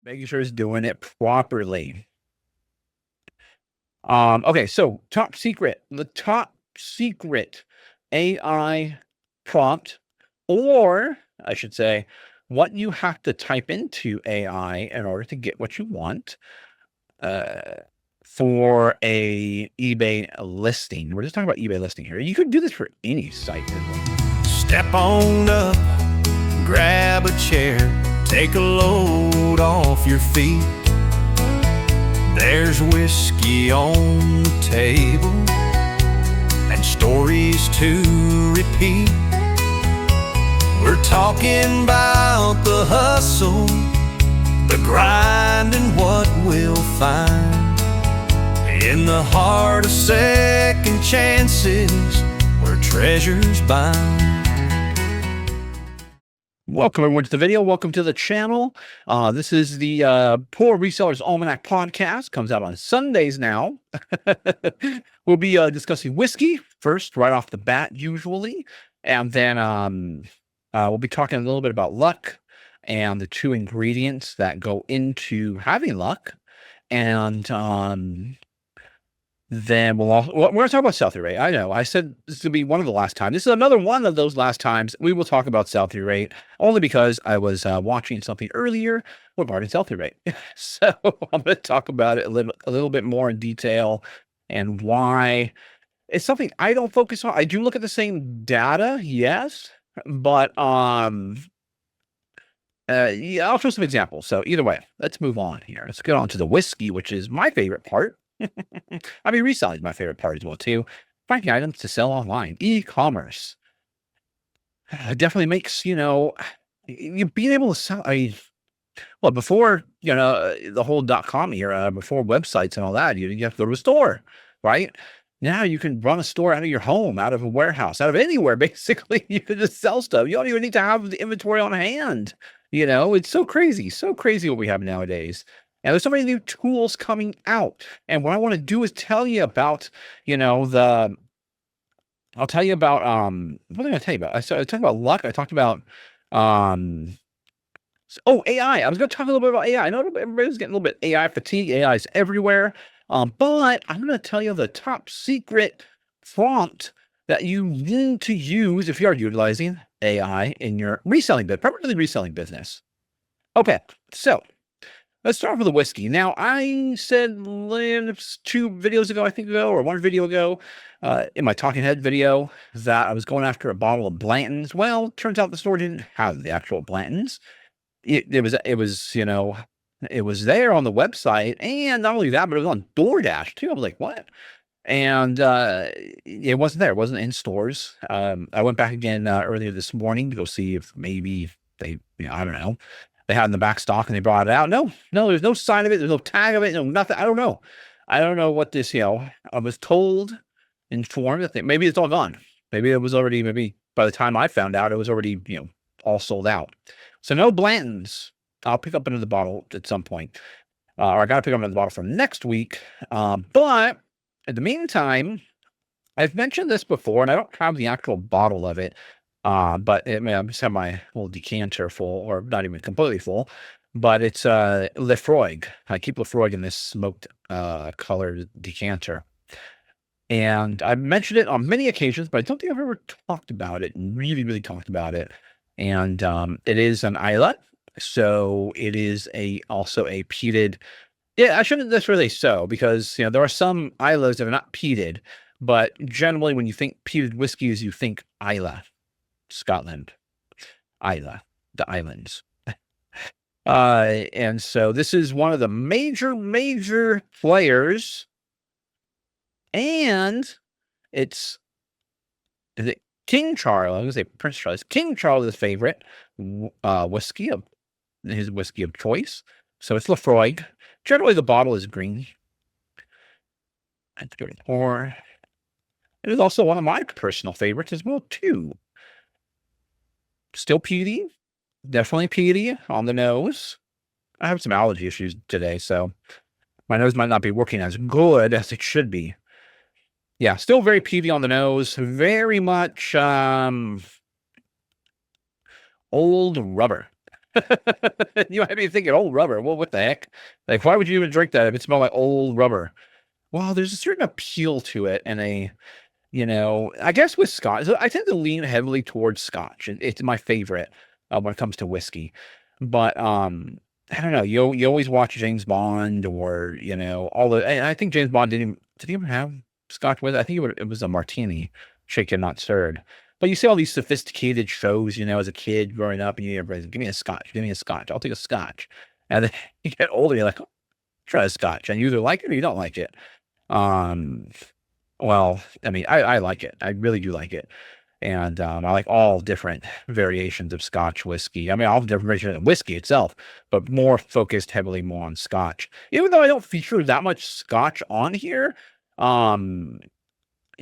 making sure it's doing it properly. Okay, so the top secret AI prompt, or I should say, what you have to type into AI in order to get what you want uh, for a eBay listing. We're just talking about eBay listing here. You could do this for any site as well. Step on up, grab a chair, take a load off your feet. There's whiskey on the table and stories to repeat. We're talking about the hustle, the grind, and what we'll find in the heart of second chances where treasures bind. Welcome everyone to the video. Welcome to the channel. This is the Poor Resellers Almanac podcast. Comes out on Sundays now. We'll be discussing whiskey first, right off the bat, usually, and then we'll be talking a little bit about luck and the two ingredients that go into having luck, and then we're going to talk about sell-through rate. I know I said this will be one of the last times. This is another one of those last times we will talk about sell-through rate, only because I was watching something earlier regarding sell-through rate. So I'm going to talk about it a little bit more in detail and why it's something I don't focus on. I do look at the same data, yes, but yeah, I'll show some examples. So either way, let's move on here. Let's get on to the whiskey, which is my favorite part. I mean, reselling is my favorite part as well, too. Finding items to sell online, e-commerce. Definitely makes, you being able to sell, well, before, the whole .com era, before websites and all that, you have to go to a store, right? Now you can run a store out of your home, out of a warehouse, out of anywhere, basically. You can just sell stuff. You don't even need to have the inventory on hand. It's so crazy what we have nowadays. And there's so many new tools coming out. And what I want to do is tell you about, I'll tell you about, what am I going to tell you about? I talked about luck. I talked about, AI. I was going to talk a little bit about AI. I know everybody's getting a little bit AI fatigue. AI is everywhere. But I'm going to tell you the top secret prompt that you need to use if you are utilizing AI in your reselling business, primarily reselling business. Okay, so let's start with the whiskey. Now, I said 2 videos ago, or 1 video ago, in my talking head video, that I was going after a bottle of Blanton's. Well, turns out the store didn't have the actual Blanton's. It was it was there on the website, and not only that, but it was on DoorDash too. I was like, what? And it wasn't there. It wasn't in stores. I went back again earlier this morning to go see if maybe they, I don't know, they had in the back stock and they brought it out. No, there's no sign of it. There's no tag of it. No, nothing. I don't know. I don't know what this, I was informed that maybe it's all gone. Maybe it was already, maybe by the time I found out, it was already, all sold out. So no Blanton's. I'll pick up another bottle at some point. Or I got to pick up another bottle for next week. But in the meantime, I've mentioned this before, and I don't have the actual bottle of it. But I just have my little decanter full, or not even completely full, but it's Lefroy. I keep Lefroy in this smoked colored decanter. And I've mentioned it on many occasions, but I don't think I've ever talked about it, and really talked about it. And it is an Isla. So it is also a peated. Yeah, I shouldn't necessarily so, because there are some Islas that are not peated, but generally when you think peated whiskeys, you think Isla. Scotland, Isla, the islands. And so this is one of the major players, and is it King Charles? I was going to say Prince Charles. King Charles' favorite whiskey of his whiskey of choice. So it's Lefroy. Generally, the bottle is green. And 34. It is also one of my personal favorites as well, too. Still peaty, definitely peaty on the nose. I have some allergy issues today, so my nose might not be working as good as it should be. Yeah, still very peaty on the nose. Very much old rubber. You might be thinking old rubber. Well, what the heck? Like, why would you even drink that if it smelled like old rubber? Well, there's a certain appeal to it, and I guess with Scotch, so I tend to lean heavily towards Scotch, and it's my favorite when it comes to whiskey. But I don't know. You always watch James Bond, or all the. And I think James Bond did he ever have Scotch with it? I think it was a martini, shaken not stirred. But you see all these sophisticated shows, as a kid growing up, and everybody's give me a Scotch, give me a Scotch, I'll take a Scotch. And then you get older, you're like, oh, try a Scotch, and you either like it or you don't like it. Um, well, I mean, I like it. I really do like it. And I like all different variations of Scotch whiskey. I mean, all different variations of whiskey itself, but more focused heavily more on Scotch. Even though I don't feature that much Scotch on here, um,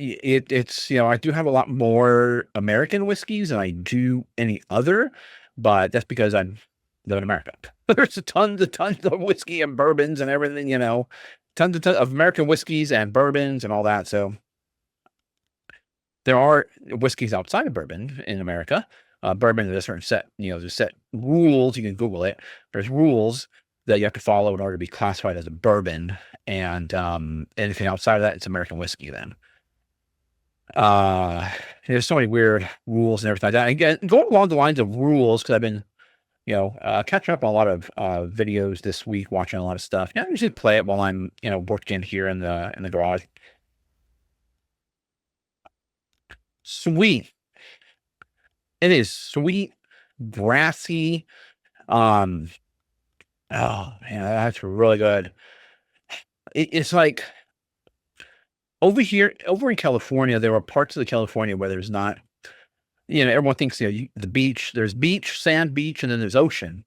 it's I do have a lot more American whiskeys than I do any other, but that's because I live in America. There's tons of whiskey and bourbons and everything, tons of American whiskeys and bourbons and all that. So there are whiskeys outside of bourbon in America. Bourbon is a certain set, there's set rules. You can Google it. There's rules that you have to follow in order to be classified as a bourbon. And anything outside of that, it's American whiskey then. There's so many weird rules and everything like that. Again, going along the lines of rules, because I've been, catching up on a lot of videos this week, watching a lot of stuff. I usually play it while I'm, working here in the garage. Sweet. It is sweet, grassy. Um, oh man, that's really good. It's like over in California, there are parts of the California where there's not, everyone thinks, the beach, there's beach, sand beach, and then there's ocean.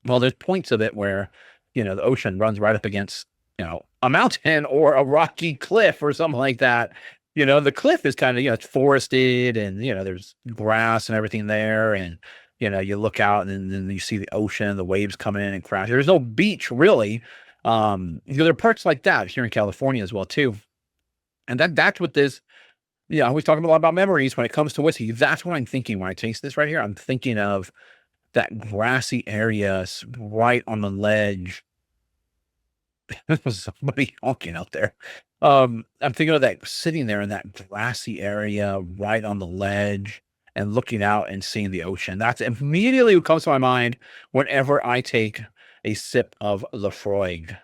Well, there's points of it where, the ocean runs right up against, a mountain or a rocky cliff or something like that. The cliff is kind of, it's forested, and, there's grass and everything there. And, you look out, and then you see the ocean, the waves coming in and crash. There's no beach really. There are parts like that here in California as well too. And that's what this, I always talking a lot about memories when it comes to whiskey. That's what I'm thinking when I taste this right here. I'm thinking of that grassy area right on the ledge. There's somebody honking out there. I'm thinking of that sitting there in that grassy area right on the ledge and looking out and seeing the ocean. That's immediately what comes to my mind whenever I take a sip of Lafroig.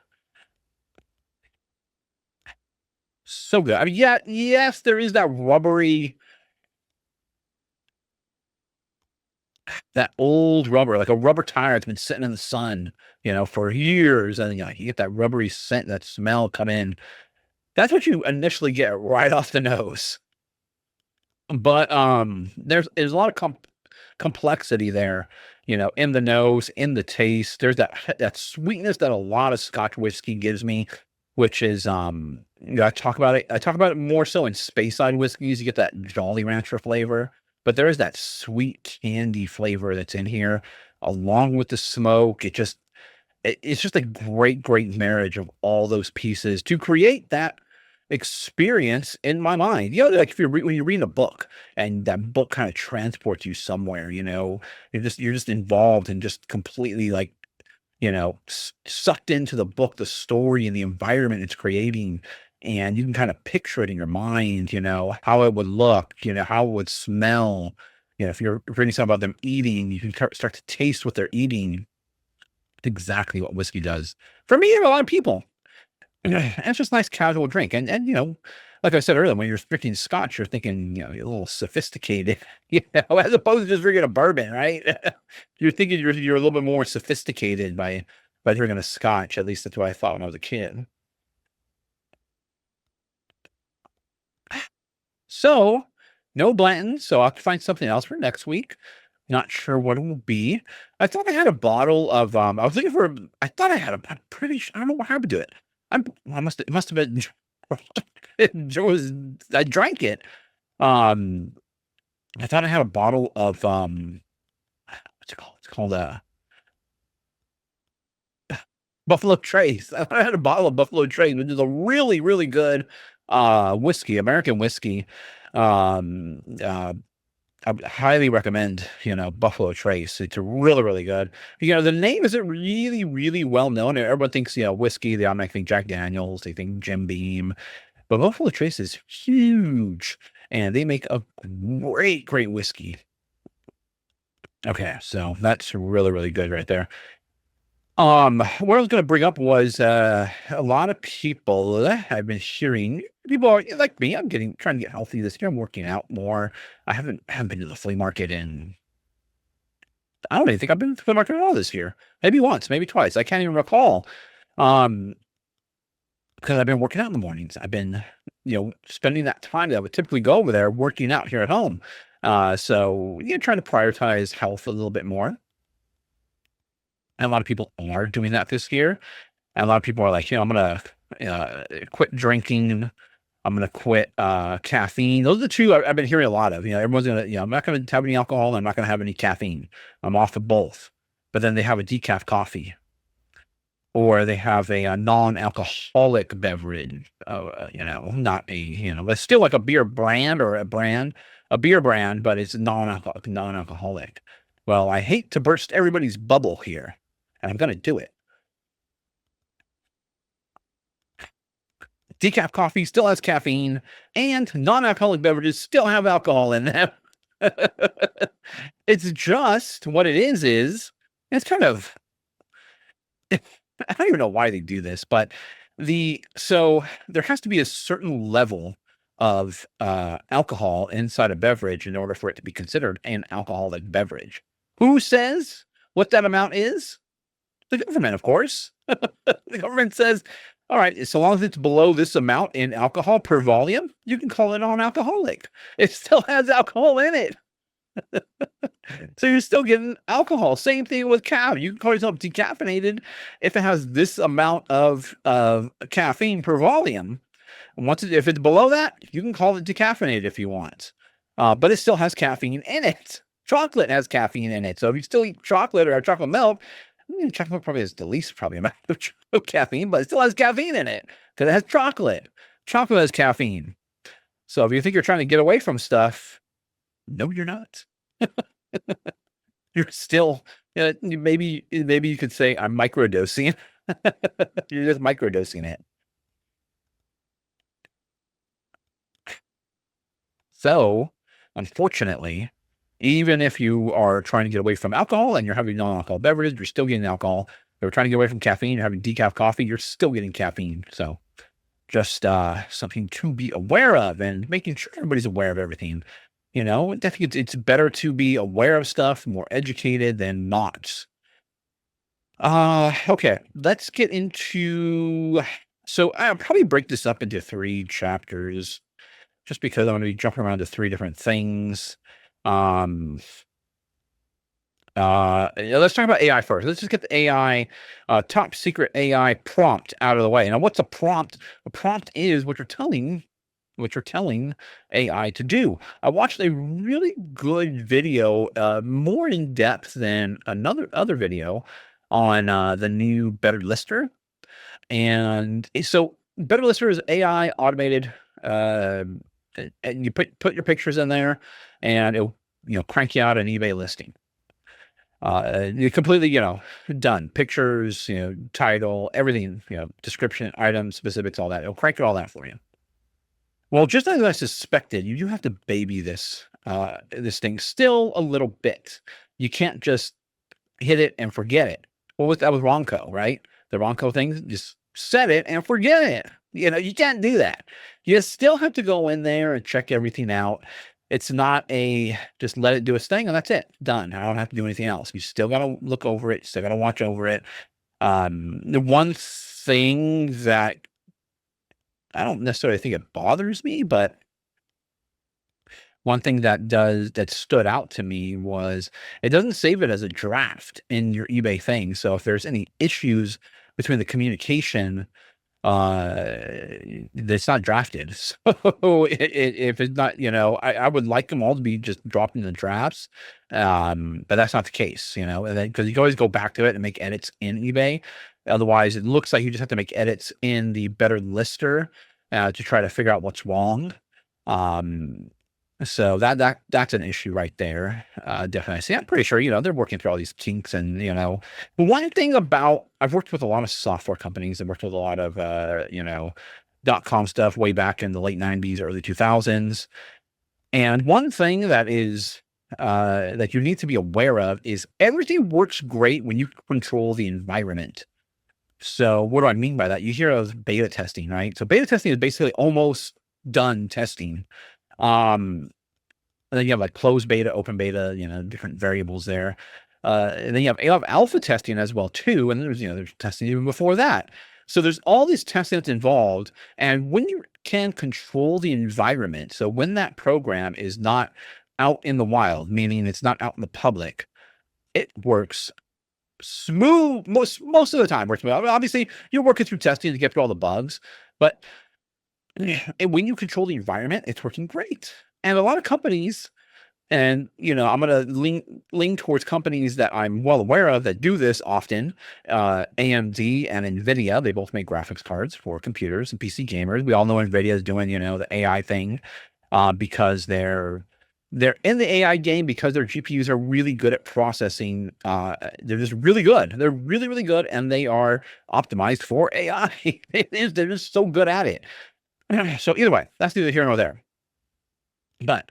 So good. I mean, yeah, yes, there is that rubbery, that old rubber, like a rubber tire that's been sitting in the sun, for years. And you get that rubbery scent, that smell come in. That's what you initially get right off the nose. But there's a lot of complexity there, in the nose, in the taste. There's that sweetness that a lot of Scotch whiskey gives me, which is I talk about it more so in Speyside whiskeys. You get that Jolly Rancher flavor, but there is that sweet candy flavor that's in here, along with the smoke. It's just a great marriage of all those pieces to create that experience in my mind. Like if when you're reading a book and that book kind of transports you somewhere, you're just involved and just completely like, sucked into the book, the story and the environment it's creating. And you can kind of picture it in your mind, how it would look, how it would smell. If you're reading something about them eating, you can start to taste what they're eating. It's exactly what whiskey does for me and a lot of people. And it's just a nice casual drink. And like I said earlier, when you're drinking Scotch, you're thinking, you're a little sophisticated, as opposed to just drinking a bourbon, right? You're thinking you're a little bit more sophisticated by drinking a Scotch. At least that's what I thought when I was a kid. So no Blanton. So I'll have to find something else for next week. Not sure what it will be. I thought I had a bottle of, I was looking for, I thought I had I'm pretty sure, I don't know what happened to it. It must have been, I drank it. I thought I had a bottle of, what's it called? It's called, Buffalo Trace. I thought I had a bottle of Buffalo Trace, which is a really good, whiskey, American whiskey. I would highly recommend, Buffalo Trace. It's really, really good. The name isn't really, really well known. Everyone thinks, whiskey. They automatically think Jack Daniels. They think Jim Beam. But Buffalo Trace is huge, and they make a great, great whiskey. Okay, so that's really, really good right there. What I was going to bring up was a lot of people I've been hearing. People are like me. I'm trying to get healthy this year. I'm working out more. I haven't been to the flea market in. I don't even think I've been to the flea market at all this year. Maybe once, maybe twice. I can't even recall. Um, because I've been working out in the mornings. I've been, spending that time that I would typically go over there working out here at home. So trying to prioritize health a little bit more. And a lot of people are doing that this year. And a lot of people are like, I'm gonna quit drinking. I'm gonna quit caffeine. Those are the two I've been hearing a lot of. Everyone's gonna, I'm not gonna have any alcohol. And I'm not gonna have any caffeine. I'm off of both. But then they have a decaf coffee, or they have a non-alcoholic beverage. Not a, but still like a beer brand or a beer brand, but it's non-alcoholic. Well, I hate to burst everybody's bubble here, and I'm gonna do it. Decaf coffee still has caffeine, and non-alcoholic beverages still have alcohol in them. It's just what it is it's kind of, I don't even know why they do this, but so there has to be a certain level of alcohol inside a beverage in order for it to be considered an alcoholic beverage. Who says what that amount is? The government, of course. The government says, all right, so long as it's below this amount in alcohol per volume, you can call it non-alcoholic. It still has alcohol in it. So you're still getting alcohol. Same thing with caffeine. You can call yourself decaffeinated if it has this amount of caffeine per volume. If it's below that, you can call it decaffeinated if you want. But it still has caffeine in it. Chocolate has caffeine in it. So if you still eat chocolate or have chocolate milk, chocolate milk probably has the least amount of caffeine, but it still has caffeine in it because it has chocolate. Chocolate has caffeine. So if you think you're trying to get away from stuff, no, you're not. You're still, maybe you could say I'm microdosing. You're just microdosing it. So, unfortunately, even if you are trying to get away from alcohol and you're having non-alcohol beverages, you're still getting alcohol. If you're trying to get away from caffeine, you're having decaf coffee, you're still getting caffeine. So, just something to be aware of, and making sure everybody's aware of everything. I think it's better to be aware of stuff, more educated than not. Okay, let's get into. So I'll probably break this up into 3 chapters, just because I'm going to be jumping around to 3 different things. Let's talk about AI first. Let's just get the AI, top secret AI prompt out of the way. Now, what's a prompt? A prompt is what you're telling AI to do. I watched a really good video, more in depth than other video on the new Better Lister. And so Better Lister is AI automated, and you put your pictures in there, and it'll crank you out an eBay listing. You completely, done. Pictures, title, everything, description, items, specifics, all that. It'll crank all that for you. Well, just as I suspected, you do have to baby this thing still a little bit. You can't just hit it and forget it. That was Ronco, right? The Ronco thing, just set it and forget it. You can't do that. You still have to go in there and check everything out. It's not just let it do its thing and that's it. Done. I don't have to do anything else. You still got to look over it. Still got to watch over it. The one thing that I don't necessarily think it bothers me, but one thing that stood out to me was it doesn't save it as a draft in your eBay thing. So if there's any issues between the communication, it's not drafted. So if it's not, I would like them all to be just dropped in the drafts. But that's not the case, because you can always go back to it and make edits in eBay. Otherwise, it looks like you just have to make edits in the Better Lister to try to figure out what's wrong. So that's an issue right there. Definitely. See, I'm pretty sure, they're working through all these kinks and, one thing about, I've worked with a lot of software companies and worked with a lot of, .com stuff way back in the late 90s, early 2000s. And one thing that is, that you need to be aware of is everything works great when you control the environment. So what do I mean by that? You hear of beta testing, right? So beta testing is basically almost done testing. Um, and then you have like closed beta, open beta, different variables there. And then you have alpha testing as well too. And there's testing even before that. So there's all this testing that's involved. And when you can control the environment, so when that program is not out in the wild, meaning it's not out in the public, it works smooth most of the time. Works smooth. Obviously, you're working through testing to get through all the bugs, but when you control the environment, it's working great. And a lot of companies, and I'm gonna lean towards companies that I'm well aware of that do this often. AMD and NVIDIA, they both make graphics cards for computers and PC gamers. We all know NVIDIA is doing, the AI thing, because they're in the AI game because their GPUs are really good at processing. They're just really good. They're really, really good, and they are optimized for AI. They're just so good at it. So either way, that's neither here nor there. But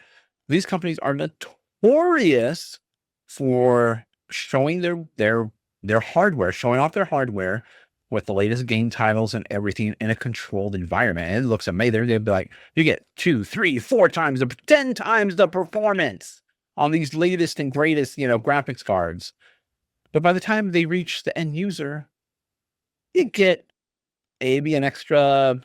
these companies are notorious for showing their hardware, showing off their hardware with the latest game titles and everything in a controlled environment. And it looks amazing. They'd be like, you get 2, 3, 4 times, 10 times the performance on these latest and greatest, graphics cards. But by the time they reach the end user, you get maybe an extra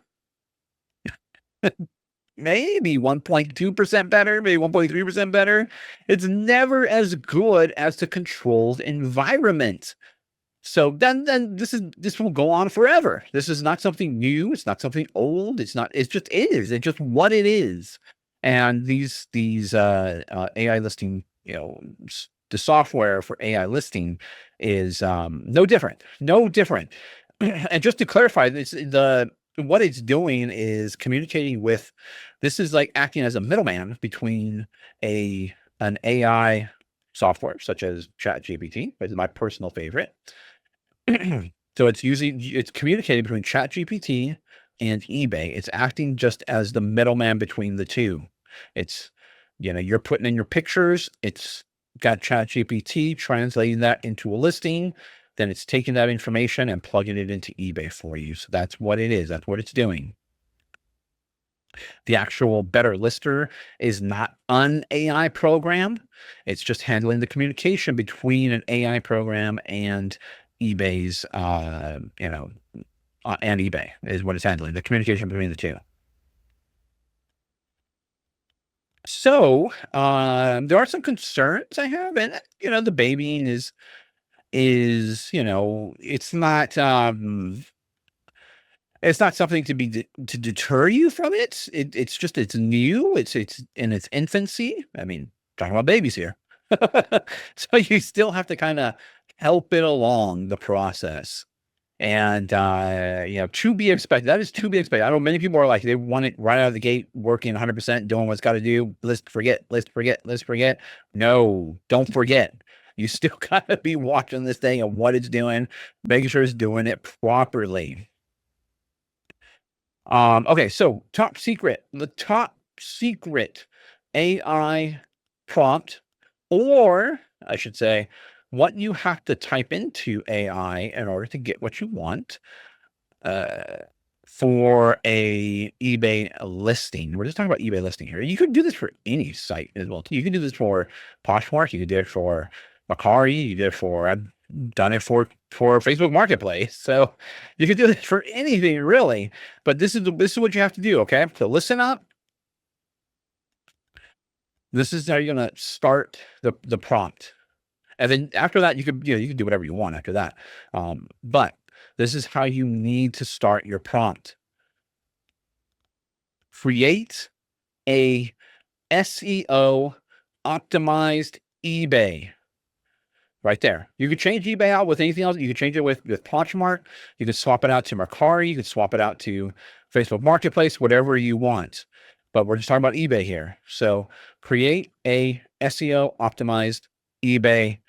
maybe 1.2% better, maybe 1.3% better. It's never as good as the controlled environment. So then this will go on forever. This is not something new. It's not something old. It's just is. It's just what it is. And these AI listing, the software for AI listing is no different. No different. And just to clarify, what it's doing is communicating with, this is like acting as a middleman between an AI software such as ChatGPT, which is my personal favorite. So it's communicating between ChatGPT and eBay. It's acting just as the middleman between the two. It's, you're putting in your pictures. It's got ChatGPT translating that into a listing. Then it's taking that information and plugging it into eBay for you. So that's what it is. That's what it's doing. The actual Better Lister is not an AI program. It's just handling the communication between an AI program and eBay's, and eBay is what it's handling, the communication between the two. So, there are some concerns I have, and, the babying is, it's not something to be to deter you from it. It's just, it's new. It's in its infancy. I mean, talking about babies here. So you still have to kind of help it along the process. And, to be expected. That is to be expected. I know many people are like, they want it right out of the gate, working 100%, doing what's got to do. List, forget. No, don't forget. You still got to be watching this thing and what it's doing, making sure it's doing it properly. Okay, so the top secret AI prompt, or I should say, what you have to type into AI in order to get what you want, for a eBay listing. We're just talking about eBay listing here. You could do this for any site as well. You can do this for Poshmark. You could do it for Macari. You did it for, I've done it for Facebook Marketplace. So you could do this for anything really, but this is what you have to do. Okay. So listen up. This is how you're going to start the prompt. And then after that, you could do whatever you want after that. But this is how you need to start your prompt. Create a SEO optimized eBay. Right there. You could change eBay out with anything else. You could change it with Poshmark. You could swap it out to Mercari. You could swap it out to Facebook Marketplace, whatever you want. but we're just talking about eBay here. So create a SEO optimized eBay.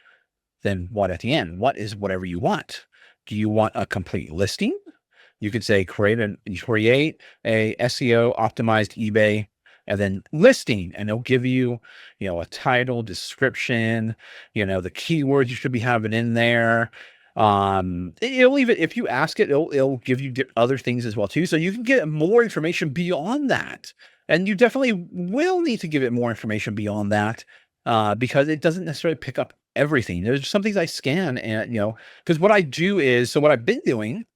Then what at the end? What is whatever you want? Do you want a complete listing? You could say create a SEO optimized eBay and then listing, and it'll give you, a title, description, the keywords you should be having in there. It'll even, if you ask it, it'll give you other things as well too. So you can get more information beyond that. And you definitely will need to give it more information beyond that, because it doesn't necessarily pick up everything. There's some things I scan and, because what I do is, so what I've been doing,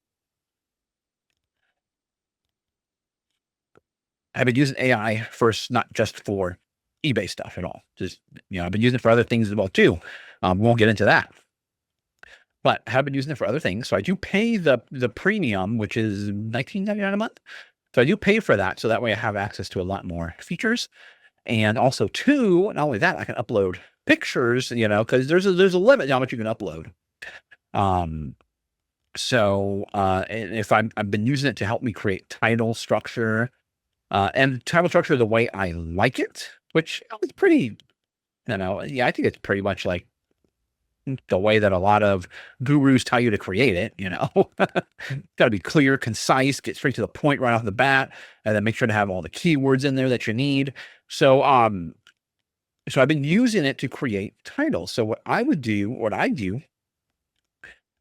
I've been using AI first, not just for eBay stuff at all. Just, I've been using it for other things as well too. We won't get into that, but I have been using it for other things. So I do pay the premium, which is $19.99 a month. So I do pay for that. So that way I have access to a lot more features. And also too, not only that, I can upload pictures, because there's a limit to how much you can upload. And if I've been using it to help me create title structure, and title structure the way I like it, which is pretty, I think it's pretty much like the way that a lot of gurus tell you to create it, got to be clear, concise, get straight to the point right off the bat, and then make sure to have all the keywords in there that you need. So I've been using it to create titles. So what I do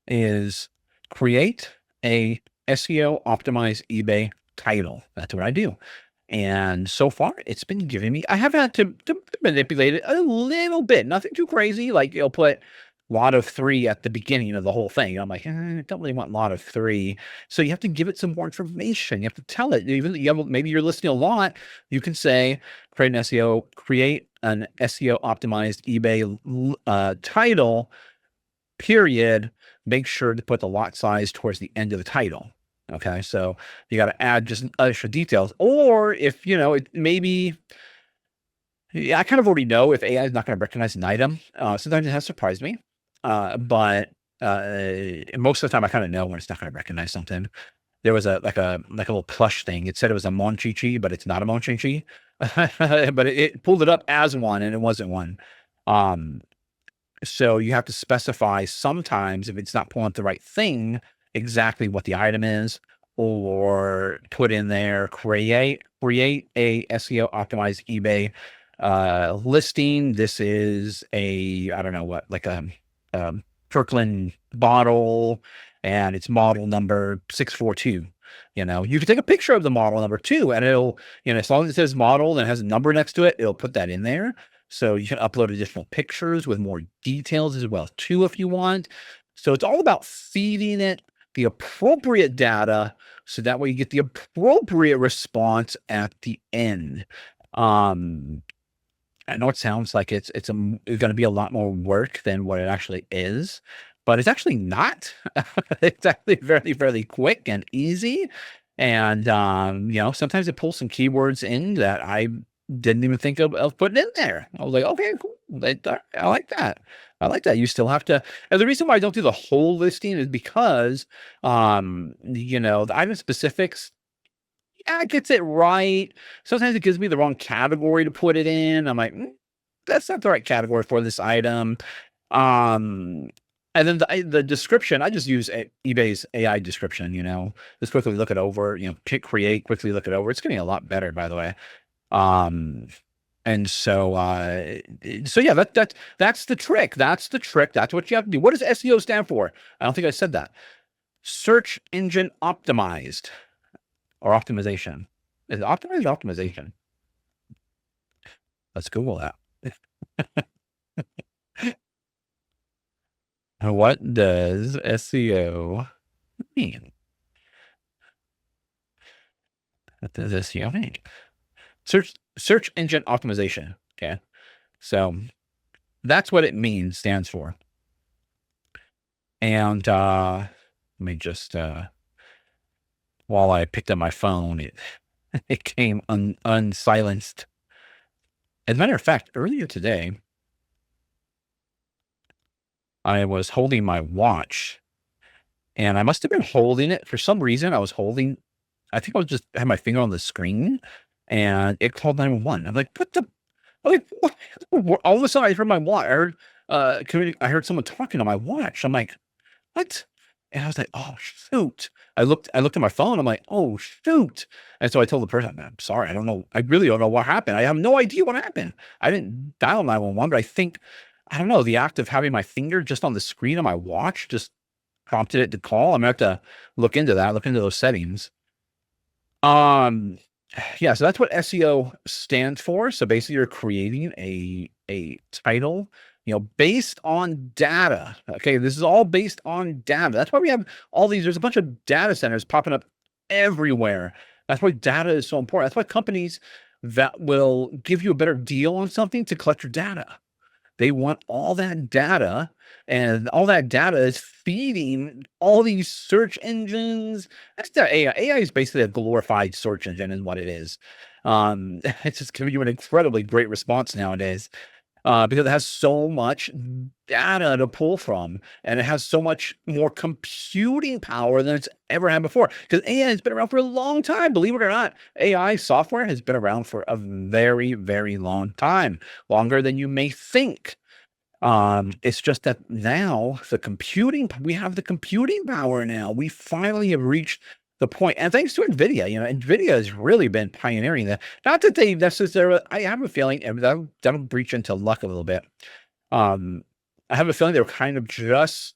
is create a SEO optimized eBay title. That's what I do. And so far it's been giving me, I have had to manipulate it a little bit, nothing too crazy. Like it'll put lot of 3 at the beginning of the whole thing. I'm like, I don't really want lot of 3. So you have to give it some more information. You have to tell it, even maybe you're listing a lot. You can say, create an SEO optimized eBay title, period. Make sure to put the lot size towards the end of the title. Okay. So you got to add just extra details, or if, maybe, I kind of already know if AI is not going to recognize an item. Sometimes it has surprised me. But most of the time I kind of know when it's not going to recognize something. There was a little plush thing. It said it was a Monchichi, but it's not a Monchichi. But it pulled it up as one and it wasn't one. So you have to specify sometimes, if it's not pulling up the right thing, exactly what the item is, or put in there, create a SEO optimized eBay listing. This is a, I don't know what, like a Kirkland bottle, and it's model number 642. You can take a picture of the model number too, and it'll, as long as it says model and has a number next to it, it'll put that in there. So you can upload additional pictures with more details as well too, if you want. So it's all about feeding it the appropriate data, so that way you get the appropriate response at the end. I know it sounds like it's going to be a lot more work than what it actually is, but it's actually not. It's actually very, very quick and easy. And, sometimes it pulls some keywords in that I didn't even think of putting in there. I was like, okay, cool. I like that. I like that. You still have to, and the reason why I don't do the whole listing is because, the item specifics, it gets it right. Sometimes it gives me the wrong category to put it in. I'm like, that's not the right category for this item. And then the description, I just use eBay's AI description, just quickly look it over, hit create, quickly look it over. It's getting a lot better, by the way. And so yeah, that's the trick. That's the trick. That's what you have to do. What does SEO stand for? I don't think I said that. Search engine optimized. Or optimization. Is it optimized or optimization? Let's Google that. What does SEO mean? What does SEO mean? Search engine optimization. Okay. So that's what it means, stands for. And let me just while I picked up my phone, it came unsilenced. As a matter of fact, earlier today, I was holding my watch, and I must have been holding it for some reason. I think I was just had my finger on the screen, and it called 911. I'm like, what the? I'm like, what? All of a sudden, I heard my watch. I heard someone talking on my watch. I'm like, what? And I was like, oh shoot. I looked at my phone. I'm like, oh shoot. And so I told the person, I'm sorry. I don't know. I really don't know what happened. I have no idea what happened. I didn't dial 911, but I think, I don't know, the act of having my finger just on the screen of my watch just prompted it to call. I'm gonna have to look into that, look into those settings. Um, yeah, so that's what SEO stands for. So basically, you're creating a title, based on data. Okay, this is all based on data. That's why we have all these. There's a bunch of data centers popping up everywhere. That's why data is so important. That's why companies that will give you a better deal on something to collect your data. They want all that data, and all that data is feeding all these search engines. That's the AI. AI is basically a glorified search engine, is what it is. It's just giving you an incredibly great response nowadays, because it has so much data to pull from, and it has so much more computing power than it's ever had before. Because AI has been around for a long time. Believe it or not, AI software has been around for a very, very long time, longer than you may think. It's just that now we have the computing power now. We finally have reached the point, and thanks to NVIDIA, NVIDIA has really been pioneering that. Not that they necessarily, I have a feeling, and that'll breach into luck a little bit. Um, I have a feeling they were kind of just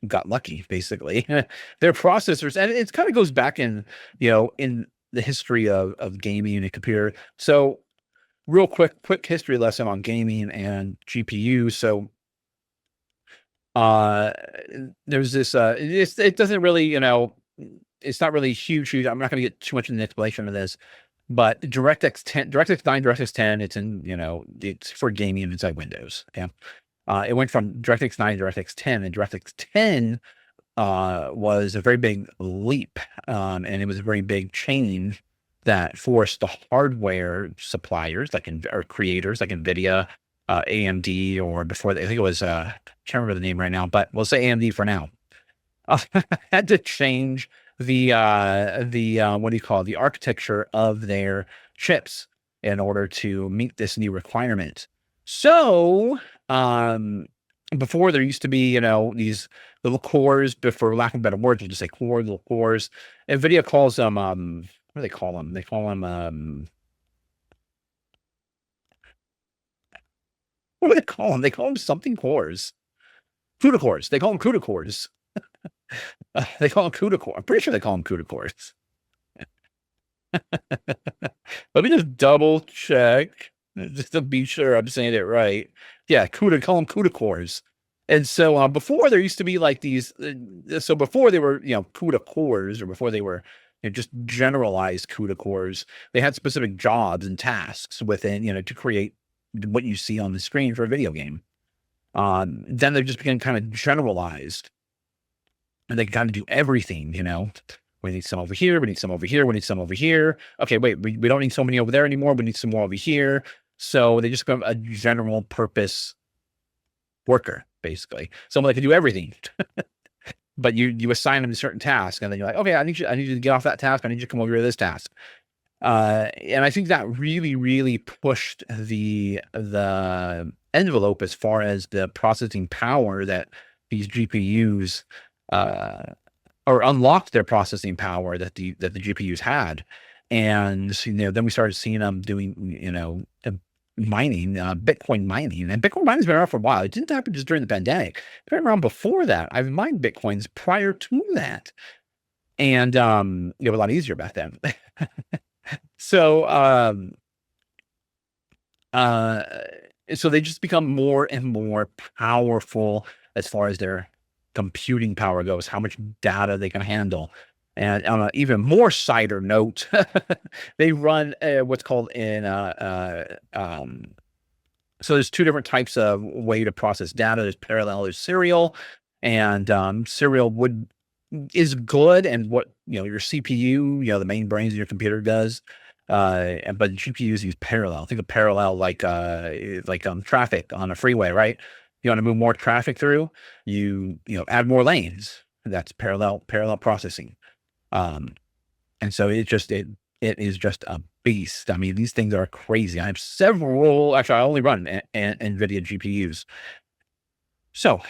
got lucky, basically. Their processors, and it kind of goes back in the history of gaming and computer. So, real quick history lesson on gaming and GPU. So, uh, there's this, it doesn't really, it's not really huge. I'm not going to get too much in the explanation of this, but DirectX 9, DirectX 10, it's in, it's for gaming inside Windows. Yeah. It went from DirectX 9 to DirectX 10, and DirectX 10 was a very big leap, and it was a very big change that forced the hardware suppliers or creators like NVIDIA, AMD, or before I think it was, can't remember the name right now, but we'll say AMD for now. Had to change the what do you call it, the architecture of their chips in order to meet this new requirement. So, before there used to be, these little cores, but for lack of better words, we'll just say little cores. NVIDIA calls them, what do they call them? They call them, what do they call them? They call them something cores. CUDA cores. They call them CUDA cores. They call them CUDA core. I'm pretty sure they call them CUDA cores. Let me just double check just to be sure I'm saying it right. Yeah, call them CUDA cores. And so, before there used to be like these, so before they were, CUDA cores, or before they were, just generalized CUDA cores, they had specific jobs and tasks within, to create what you see on the screen for a video game. Then they just became kind of generalized, and they kind of do everything, We need some over here. We need some over here. We need some over here. Okay, wait, we don't need so many over there anymore. We need some more over here. So they just become a general purpose worker, basically. Someone that can do everything. But you assign them to certain tasks, and then you're like, okay, I need you to get off that task. I need you to come over to this task. And I think that really, really pushed the envelope as far as the processing power that these GPUs, or unlocked their processing power that the GPUs had. And then we started seeing them doing mining, Bitcoin mining, and Bitcoin mining's been around for a while. It didn't happen just during the pandemic. It's been around before that. I've mined Bitcoins prior to that, and it was a lot easier back then. So, so they just become more and more powerful as far as their computing power goes, how much data they can handle. And on an even more cider note, they run what's called so there's two different types of way to process data. There's parallel, there's serial, and serial is good, and what your CPU, the main brains of your computer does. But GPUs use parallel. Think of parallel like traffic on a freeway, right? You want to move more traffic through, you add more lanes. That's parallel processing. And so it it is just a beast. I mean, these things are crazy. I have several, actually, I only run NVIDIA GPUs. So,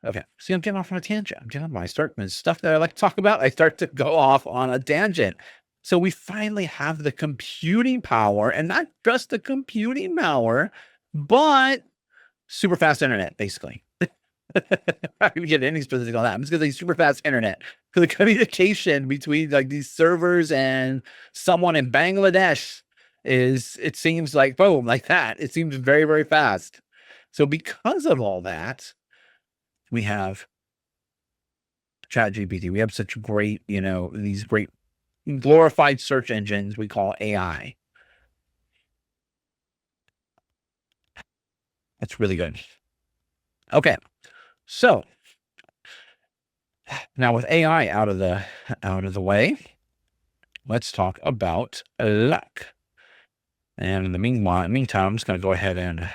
okay. See, I'm getting off on a tangent. I'm getting on my start with stuff that I like to talk about. I start to go off on a tangent. So we finally have the computing power, and not just the computing power, but super fast internet, basically. I'm not gonna get any specific on that. I'm just gonna say super fast internet. For the communication between like these servers and someone in Bangladesh is, it seems like boom, like that. It seems very, very fast. So because of all that, we have ChatGPT. We have such great, these great glorified search engines we call AI. That's really good. Okay. So now with AI out of the way, let's talk about luck. And in the meantime, I'm just going to go ahead and,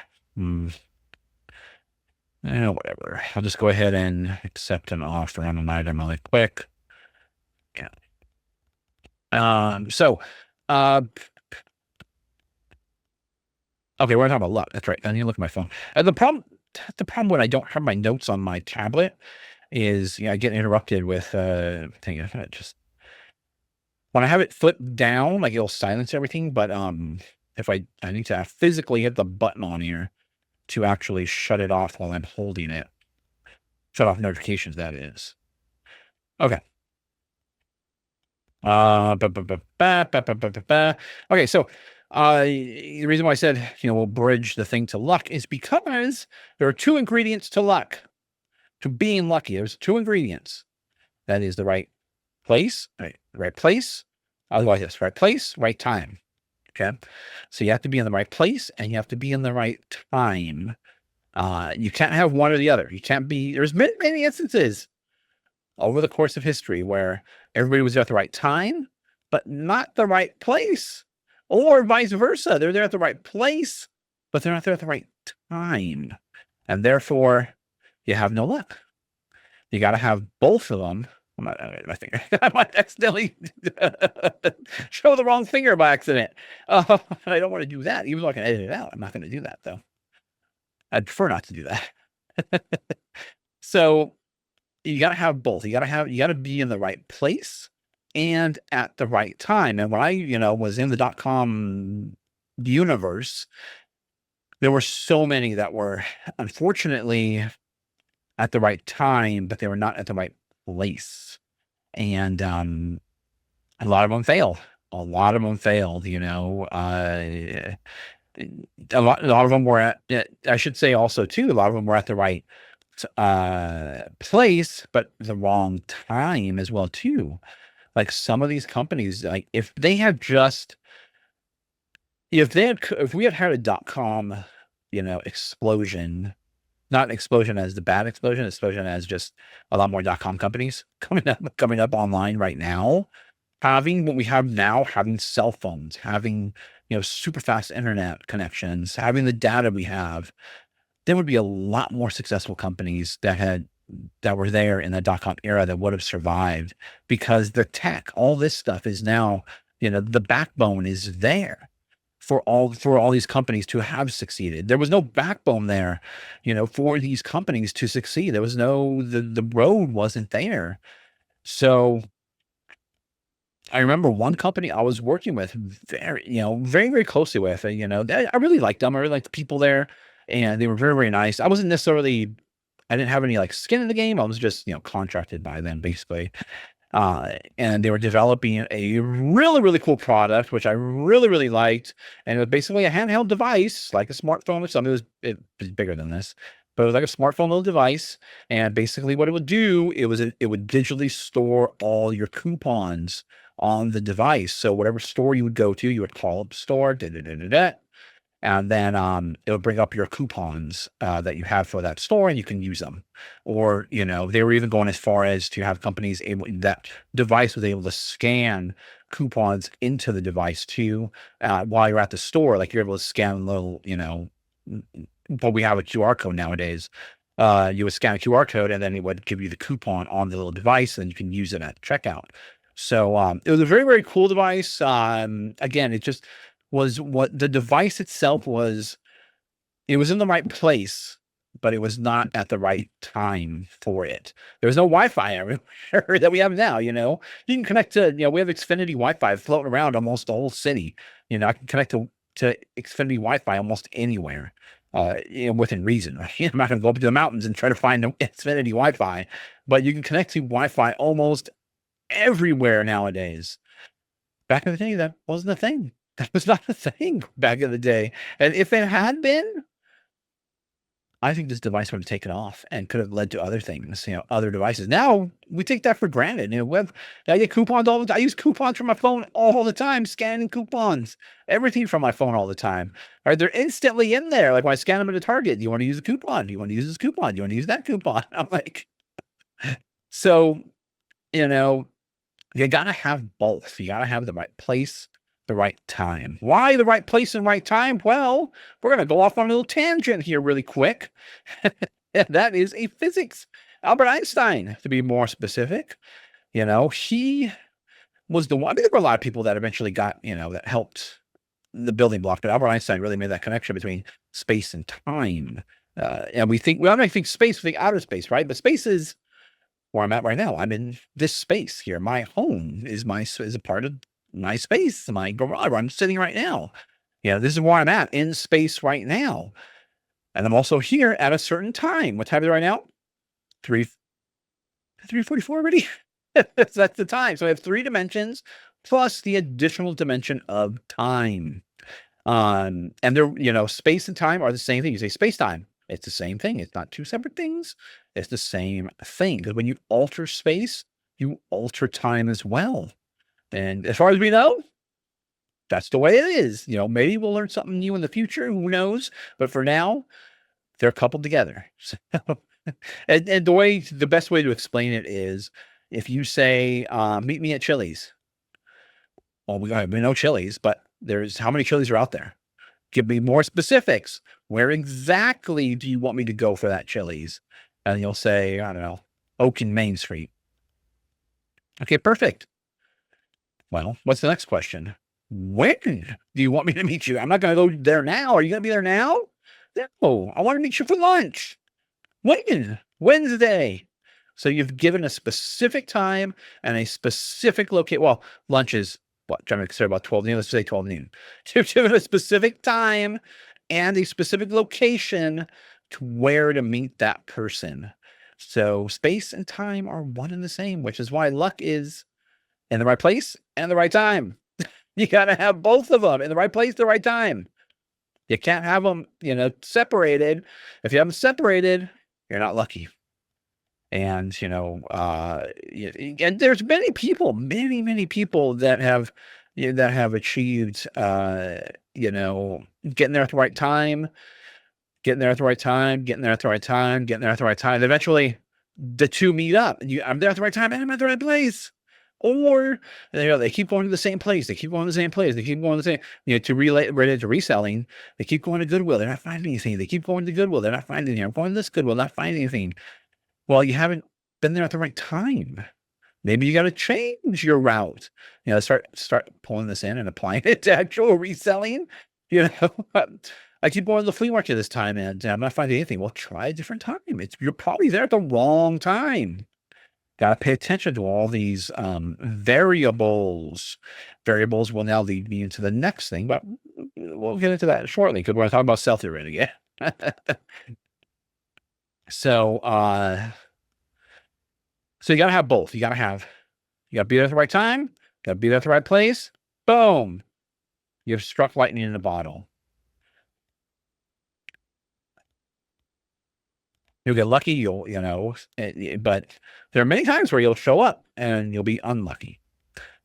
whatever. I'll just go ahead and accept an offer on an item really quick. Yeah. Okay, we're talking about luck. That's right. I need to look at my phone. The problem when I don't have my notes on my tablet is, I get interrupted with just when I have it flipped down, like it'll silence everything. But if I need to physically hit the button on here to actually shut it off while I'm holding it, shut off notifications. That is okay. Okay, so the reason why I said, we'll bridge the thing to luck is because there are two ingredients to luck, to being lucky. There's two ingredients. That is the right place, otherwise it's right place, right time. Okay. So you have to be in the right place and you have to be in the right time. You can't have one or the other. You can't be, there's many instances over the course of history where everybody was there at the right time, but not the right place, or vice versa. They're there at the right place, but they're not there at the right time. And therefore you have no luck. You got to have both of them. My finger. I might accidentally show the wrong finger by accident. I don't want to do that, even though I can edit it out. I'm not going to do that though. I'd prefer not to do that. So you got to have both. You got to be in the right place and at the right time. And when I, was in the .com universe, there were so many that were unfortunately at the right time, but they were not at the right place. And a lot of them failed. A lot of them failed, a lot of them were at, I should say also too, a lot of them were at the right place, but the wrong time as well too. Like some of these companies, like if we had had a .com, explosion, not explosion as the bad explosion as just a lot more .com companies coming up online right now, having what we have now, having cell phones, having, super fast internet connections, having the data we have, there would be a lot more successful companies that were there in the .com era that would have survived, because the tech, all this stuff is now, the backbone is there for all these companies to have succeeded. There was no backbone there, for these companies to succeed. There was the road wasn't there. So I remember one company I was working with very, very, very closely with, I really liked them. I really liked the people there, and they were very, very nice. I didn't have any like skin in the game. I was just, contracted by them basically. And they were developing a really, really cool product, which I really, really liked. And it was basically a handheld device, like a smartphone or something. It was bigger than this, but it was like a smartphone little device. And basically what it would do, it would digitally store all your coupons on the device. So whatever store you would go to, you would call up the store, and then it would bring up your coupons that you have for that store, and you can use them. Or, they were even going as far as to have companies that device was able to scan coupons into the device too, while you're at the store. Like you're able to scan a little, but we have a QR code nowadays. You would scan a QR code and then it would give you the coupon on the little device, and you can use it at checkout. So it was a very, very cool device. Again, it just was what the device itself was. It was in the right place, but it was not at the right time for it. There was no Wi-Fi everywhere that we have now. You can connect to, we have Xfinity Wi-Fi floating around almost the whole city. I can connect to Xfinity Wi-Fi almost anywhere, within reason. I'm not going to go up to the mountains and try to find Xfinity Wi-Fi, but you can connect to Wi-Fi almost everywhere nowadays. Back in the day, that wasn't a thing. That was not a thing back in the day. And if it had been, I think this device would have taken off and could have led to other things, other devices. Now we take that for granted. I get coupons all the time. I use coupons from my phone all the time, scanning coupons, everything from my phone all the time. All right, they're instantly in there. Like when I scan them at a Target, do you want to use a coupon? Do you want to use this coupon? Do you want to use that coupon? I'm like, so, you gotta have both. You gotta have the right place, the right time. Why the right place and right time? Well, we're gonna go off on a little tangent here really quick. And that is a physics. Albert Einstein, to be more specific. He was the one. I mean, there were a lot of people that eventually got, that helped the building block, but Albert Einstein really made that connection between space and time. And we don't think space, we think outer space, right? But space is where I'm at right now. I'm in this space here. My home is a part of my space, my garage where I'm sitting right now. This is where I'm at in space right now. And I'm also here at a certain time. What time is it right now? 3:44 already. That's the time. So I have 3 dimensions plus the additional dimension of time. And they're, space and time are the same thing. You say space time. It's the same thing. It's not 2 separate things. It's the same thing. Because when you alter space, you alter time as well. And as far as we know, that's the way it is. Maybe we'll learn something new in the future. Who knows? But for now, they're coupled together. So, and the best way to explain it is if you say, meet me at Chili's. Well, we know Chili's, but how many Chili's are out there? Give me more specifics. Where exactly do you want me to go for that Chili's? And you'll say, I don't know, Oak and Main Street. Okay, perfect. Well, what's the next question? When do you want me to meet you? I'm not going to go there now. Are you going to be there now? No, I want to meet you for lunch. When? Wednesday. So you've given a specific time and a specific location. Well, lunch is what? I'm going to say about 12 noon. Let's say 12 noon. You've given a specific time and a specific location to where to meet that person. So space and time are one and the same, which is why luck is in the right place and the right time. You got to have both of them in the right place, the right time. You can't have them, separated. If you have them separated, you're not lucky. And, and there's many people that have, achieved, getting there at the right time, getting there at the right time, getting there at the right time, getting there at the right time. Eventually, the two meet up. I'm there at the right time, and I'm at the right place. Or they keep going to the same place. They keep going to the same place. They keep going to the same. To relate to reselling, they keep going to Goodwill. They're not finding anything. They keep going to Goodwill. They're not finding anything. I'm going to this Goodwill, not finding anything. Well, you haven't been there at the right time. Maybe you got to change your route. Start pulling this in and applying it to actual reselling. I keep going to the flea market this time and I'm not finding anything. Well, try a different time. You're probably there at the wrong time. Got to pay attention to all these variables. Variables will now lead me into the next thing, but we'll get into that shortly because we're going to talk about sell-through again. So you got to have both. You got to be there at the right time. You got to be there at the right place. Boom. You've struck lightning in a bottle. You'll get lucky, but there are many times where you'll show up and you'll be unlucky.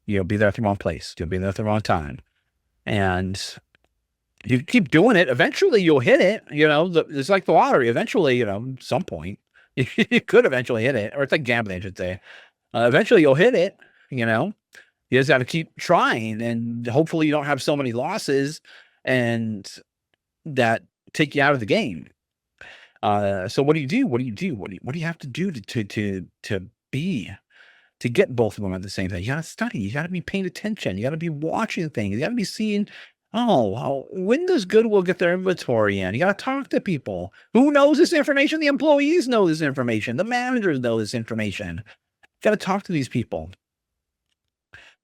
You'll be there at the wrong place. You'll be there at the wrong time. And you keep doing it. Eventually you'll hit it. It's like the lottery. Eventually, some point you could eventually hit it, or it's like gambling, I should say. Eventually you'll hit it, You just got to keep trying, and hopefully you don't have so many losses and that take you out of the game. So what do you do? What do you have to do to be to get both of them at the same time. You gotta study, you gotta be paying attention, you gotta be watching things, you gotta be seeing, oh, well, when does Goodwill get their inventory in? You gotta talk to people. Who knows this information? The employees know this information. The managers know this information. You gotta talk to these people.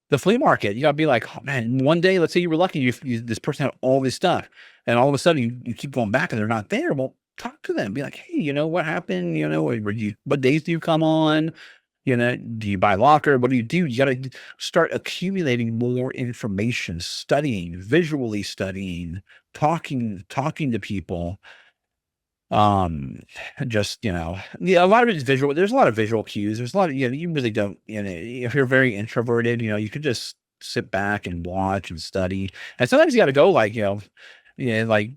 The flea market, you gotta be like, oh man, one day, let's say you were lucky, this person had all this stuff, and all of a sudden you keep going back and they're not there. Well, talk to them. Be like, hey, what happened? What days do you come on? Do you buy locker? What do? You gotta start accumulating more information, studying, visually studying, talking to people. Um, just, yeah, a lot of it is visual. There's a lot of visual cues. There's a lot of, you really don't, if you're very introverted, you could just sit back and watch and study. And sometimes you got to go like, like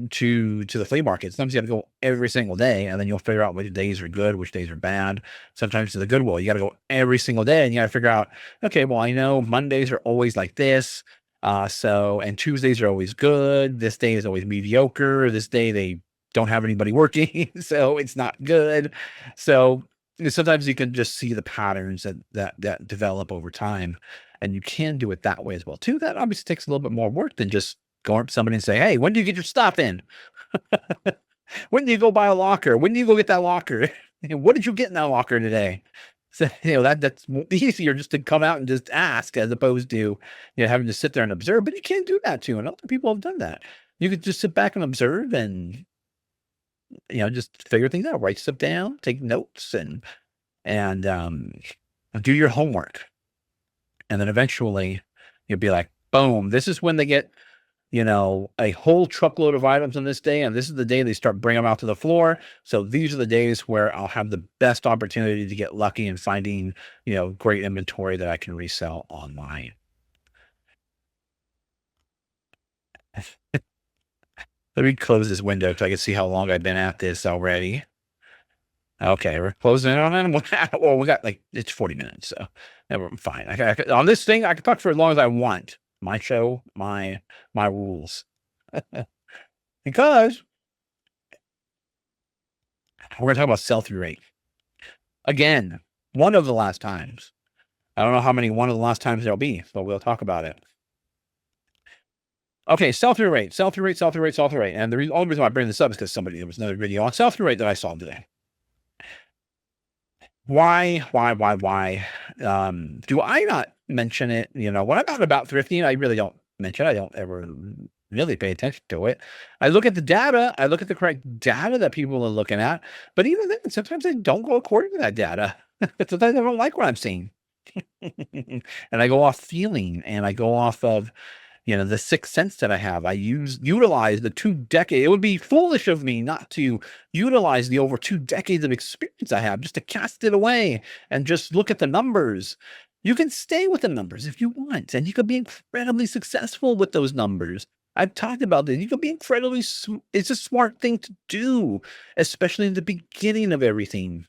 to the flea market. Sometimes you got to go every single day, and then you'll figure out which days are good, which days are bad. Sometimes to the Goodwill, you got to go every single day, and you got to figure out, okay, well, I know Mondays are always like this. And Tuesdays are always good. This day is always mediocre. This day they don't have anybody working, so it's not good. So sometimes you can just see the patterns that develop over time, and you can do it that way as well too. That obviously takes a little bit more work than just going up to somebody and say, "Hey, when do you get your stuff in? When do you go buy a locker? When do you go get that locker? What did you get in that locker today?" So that's easier just to come out and just ask, as opposed to having to sit there and observe. But you can't do that too, and other people have done that. You could just sit back and observe and just figure things out, write stuff down, take notes, and do your homework. And then eventually you'll be like, boom, this is when they get, a whole truckload of items on this day. And this is the day they start bringing them out to the floor. So these are the days where I'll have the best opportunity to get lucky in finding, great inventory that I can resell online. Let me close this window so I can see how long I've been at this already. Okay, we're closing it on it. Well, we got it's 40 minutes, so we're fine. On this thing, I can talk for as long as I want. My show, my rules. Because we're gonna talk about sell-through rate. Again, one of the last times. I don't know how many one of the last times there'll be, but we'll talk about it. Okay, sell-through rate. And the only reason why I bring this up is because there was another video on sell-through rate that I saw today. Why? Do I not mention it? When I'm out about thrifting, I really don't mention it. I don't ever really pay attention to it. I look at the data. I look at the correct data that people are looking at. But even then, sometimes I don't go according to that data. Sometimes I don't like what I'm seeing. And I go off feeling, and I go off of the sixth sense that I have. I utilize the 2 decades. It would be foolish of me not to utilize the over 2 decades of experience I have, just to cast it away and just look at the numbers. You can stay with the numbers if you want, and you could be incredibly successful with those numbers. I've talked about this. You could be it's a smart thing to do, especially in the beginning of everything.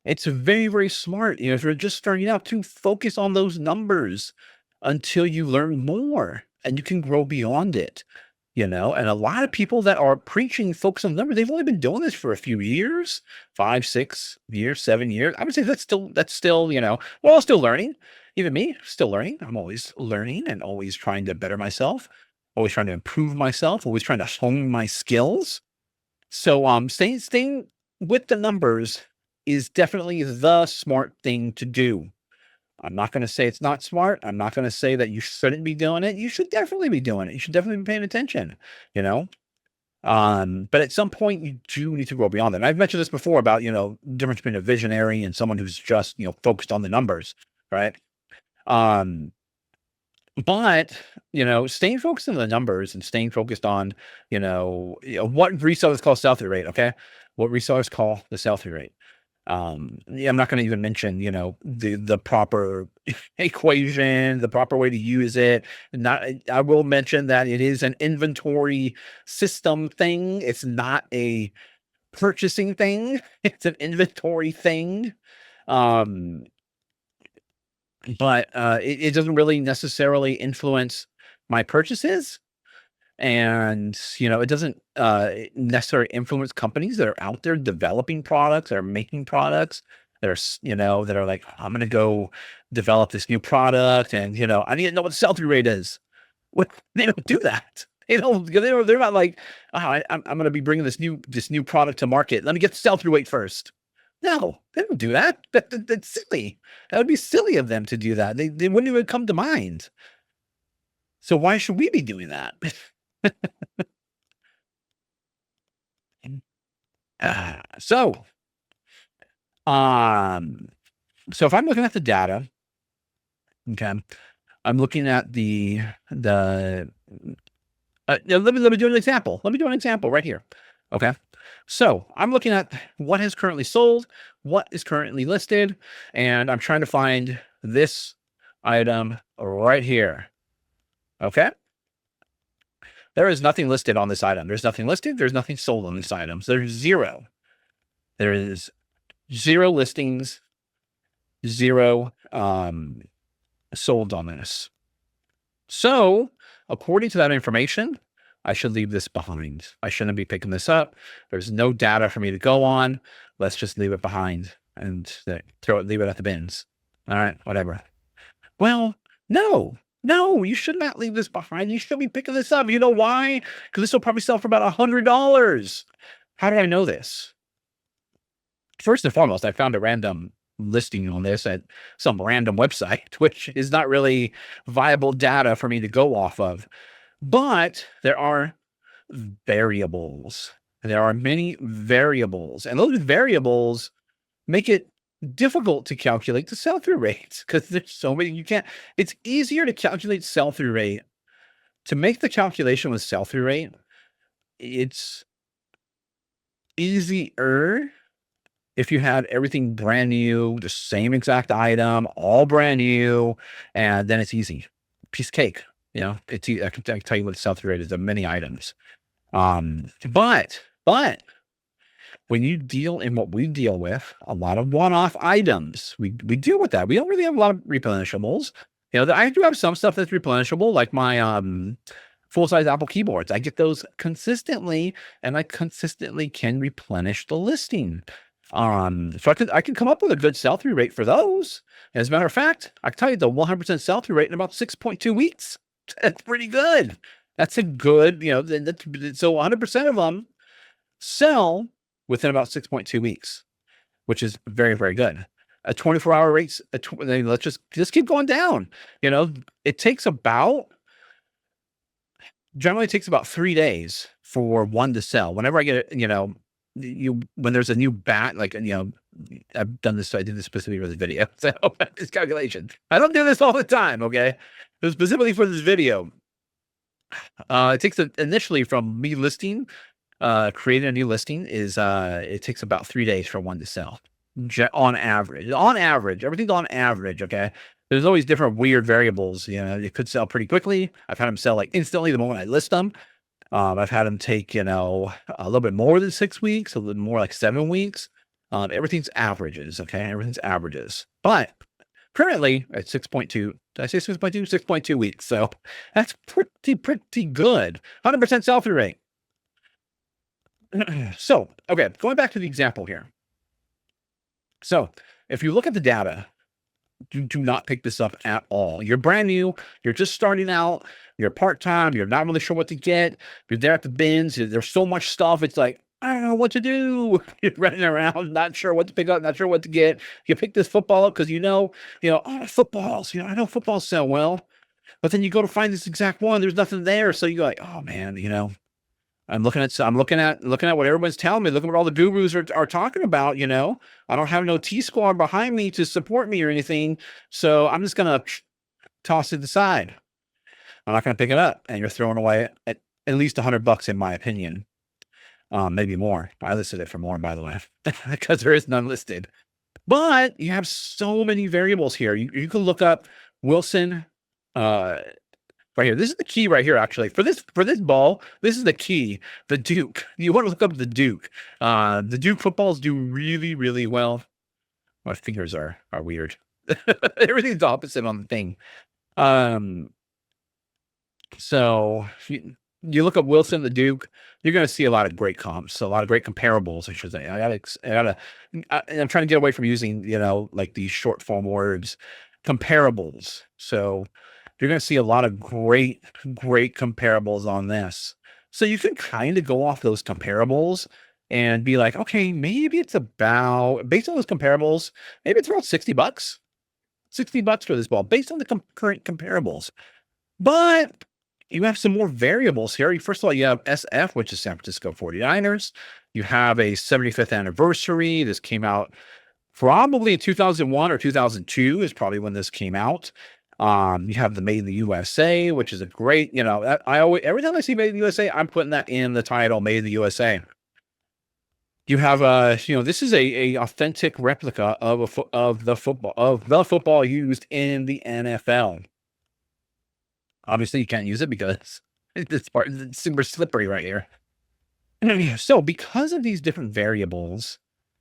It's very, very smart, if you're just starting out, to focus on those numbers until you learn more and you can grow beyond it, and a lot of people that are preaching focus on numbers, they've only been doing this for a few years, 5, 6 years, 7 years. I would say that's still, we're all still learning. Even me, still learning. I'm always learning and always trying to better myself, always trying to improve myself, always trying to hone my skills. So, staying with the numbers is definitely the smart thing to do. I'm not going to say it's not smart. I'm not going to say that you shouldn't be doing it. You should definitely be doing it. You should definitely be paying attention, but at some point you do need to go beyond that. And I've mentioned this before about, difference between a visionary and someone who's just, focused on the numbers, right? But, staying focused on the numbers and staying focused on, what resellers call sell-through rate. Okay. What resellers call the sell-through rate. I'm not going to even mention, the proper equation, the proper way to use it. I will mention that it is an inventory system thing. It's not a purchasing thing. It's an inventory thing. But it doesn't really necessarily influence my purchases. And, it doesn't necessarily influence companies that are out there developing products or making products. that are like, I'm going to go develop this new product, and I need to know what the sell-through rate is. What They don't do that. They're not like, I'm going to be bringing this new product to market. Let me get the sell-through rate first. No, they don't do that. That's silly. That would be silly of them to do that. They wouldn't even come to mind. So why should we be doing that? Uh, so, um, so if I'm looking at the data, okay, I'm looking at the let me do an example. Let me do an example right here. Okay. So I'm looking at what is currently sold, what is currently listed, and I'm trying to find this item right here. Okay. There is nothing listed on this item. There's nothing listed. There's nothing sold on this item. So there's zero. There is zero listings, zero sold on this. So according to that information, I should leave this behind. I shouldn't be picking this up. There's no data for me to go on. Let's just leave it behind and leave it at the bins. All right, whatever. Well, no, you should not leave this behind. You should be picking this up. You know why? Because this will probably sell for about $100. How did I know this? First and foremost, I found a random listing on this at some random website, which is not really viable data for me to go off of. But there are variables. There are many variables, and those variables make it difficult to calculate the sell-through rates because there's so many. It's easier to calculate sell-through rate. To make the calculation with sell-through rate, it's easier if you had everything brand new, the same exact item, all brand new, and then it's easy. Piece of cake. I can tell you what the sell-through rate is of many items. But when you deal in what we deal with, a lot of one-off items, we deal with that. We don't really have a lot of replenishables. I do have some stuff that's replenishable, like my full-size Apple keyboards. I get those consistently, and I consistently can replenish the listing. So I can come up with a good sell-through rate for those. As a matter of fact, I can tell you the 100% sell-through rate in about 6.2 weeks. That's pretty good. That's a good, so 100% of them sell within about 6.2 weeks, which is very, very good. A 24-hour rates, let's just keep going down. It generally takes about 3 days for one to sell. Whenever I get it, when there's a new bat, like, I've done this, so I did this specifically for this video. So this calculation, I don't do this all the time. Okay. But specifically for this video, it takes initially from me listing, creating a new listing it takes about 3 days for one to sell on average, everything's on average. Okay. There's always different weird variables. It could sell pretty quickly. I've had them sell like instantly the moment I list them. I've had them take, a little bit more than 6 weeks, a little more like 7 weeks. Everything's averages. Okay. Everything's averages, but currently at 6.2, did I say 6.2? 6.2 weeks. So that's pretty good. 100% sell-through rate. So, okay, going back to the example here. So if you look at the data, do not pick this up at all. You're brand new. You're just starting out. You're part-time. You're not really sure what to get. You're there at the bins. There's so much stuff. It's like, I don't know what to do. You're running around, not sure what to pick up, not sure what to get. You pick this football up because footballs. I know footballs sell well, but then you go to find this exact one. There's nothing there, so you go like, oh man, I'm looking at what everyone's telling me. Look at what all the gurus are talking about. I don't have no T-Squad behind me to support me or anything, so I'm just gonna toss it aside. I'm not gonna pick it up, and you're throwing away at least $100 in my opinion. Maybe more. I listed it for more, by the way, because there is none listed. But you have so many variables here. You can look up Wilson right here. This is the key right here, actually. For this ball, this is the key. The Duke. You want to look up the Duke. The Duke footballs do really, really well. My fingers are weird. Everything's opposite on the thing. So you look up Wilson the Duke, you're going to see a lot of great comps, a lot of great comparables, I should say. And I'm trying to get away from using, like these short form words, comparables. So you're going to see a lot of great comparables on this. So you can kind of go off those comparables and be like, okay, maybe it's about, based on those comparables, maybe it's around $60, $60 for this ball based on the current comparables. But you have some more variables here. First of all, you have SF, which is San Francisco 49ers. You have a 75th anniversary. This came out probably in 2001 or 2002 is probably when this came out. You have the Made in the USA, which is a great, I always, every time I see Made in the USA, I'm putting that in the title, Made in the USA. You have, this is a authentic replica of the football used in the NFL. Obviously, you can't use it because this part is super slippery right here. So, because of these different variables,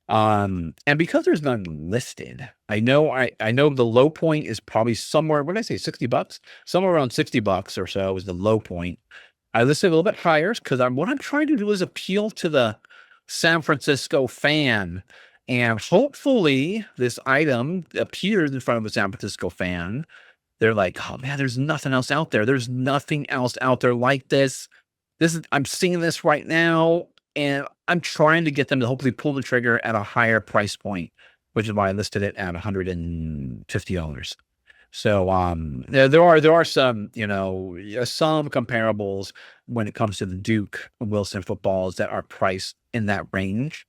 and because there's none listed, I know the low point is probably somewhere. What did I say? $60, somewhere around $60 or so is the low point. I listed a little bit higher because what I'm trying to do is appeal to the San Francisco fan, and hopefully, this item appears in front of a San Francisco fan. They're like, oh man, there's nothing else out there. There's nothing else out there like this. I'm seeing this right now, and I'm trying to get them to hopefully pull the trigger at a higher price point, which is why I listed it at $150. So there are some, some comparables when it comes to the Duke Wilson footballs that are priced in that range.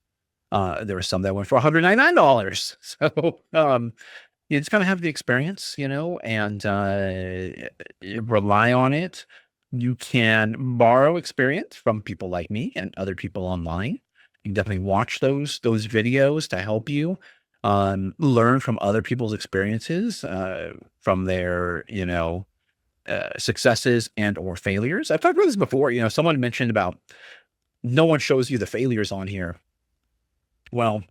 There were some that went for $199. So you just gotta have the experience, and rely on it. You can borrow experience from people like me and other people online. You can definitely watch those videos to help you learn from other people's experiences, from their, successes and or failures. I've talked about this before. Someone mentioned about no one shows you the failures on here. Well,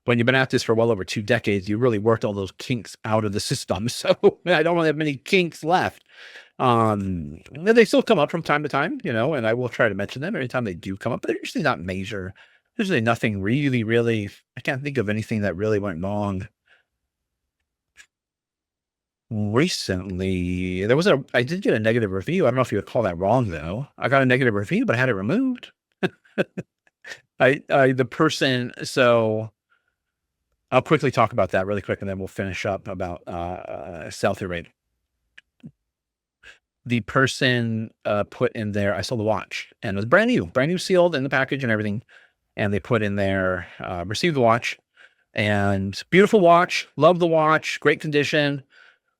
when you've been at this for well over 2 decades, you really worked all those kinks out of the system. So I don't really have many kinks left. They still come up from time to time, and I will try to mention them every time they do come up, but they're usually not major. There's usually nothing really, I can't think of anything that really went wrong. Recently, I did get a negative review. I don't know if you would call that wrong though. I got a negative review, but I had it removed. The person, so I'll quickly talk about that really quick, and then we'll finish up about sell-through rate. The person put in there, I sold the watch, and it was brand new sealed in the package and everything. And they put in there, received the watch, and beautiful watch, love the watch, great condition,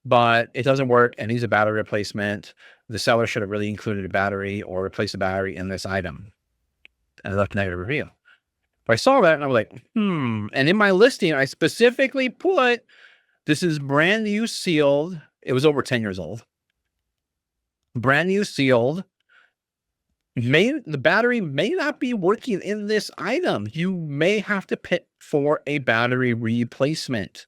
but it doesn't work and needs a battery replacement. The seller should have really included a battery or replaced the battery in this item. And I left a negative review. I saw that and I was like, And in my listing, I specifically put, this is brand new sealed. It was over 10 years old. Brand new sealed. The battery may not be working in this item. You may have to pay for a battery replacement.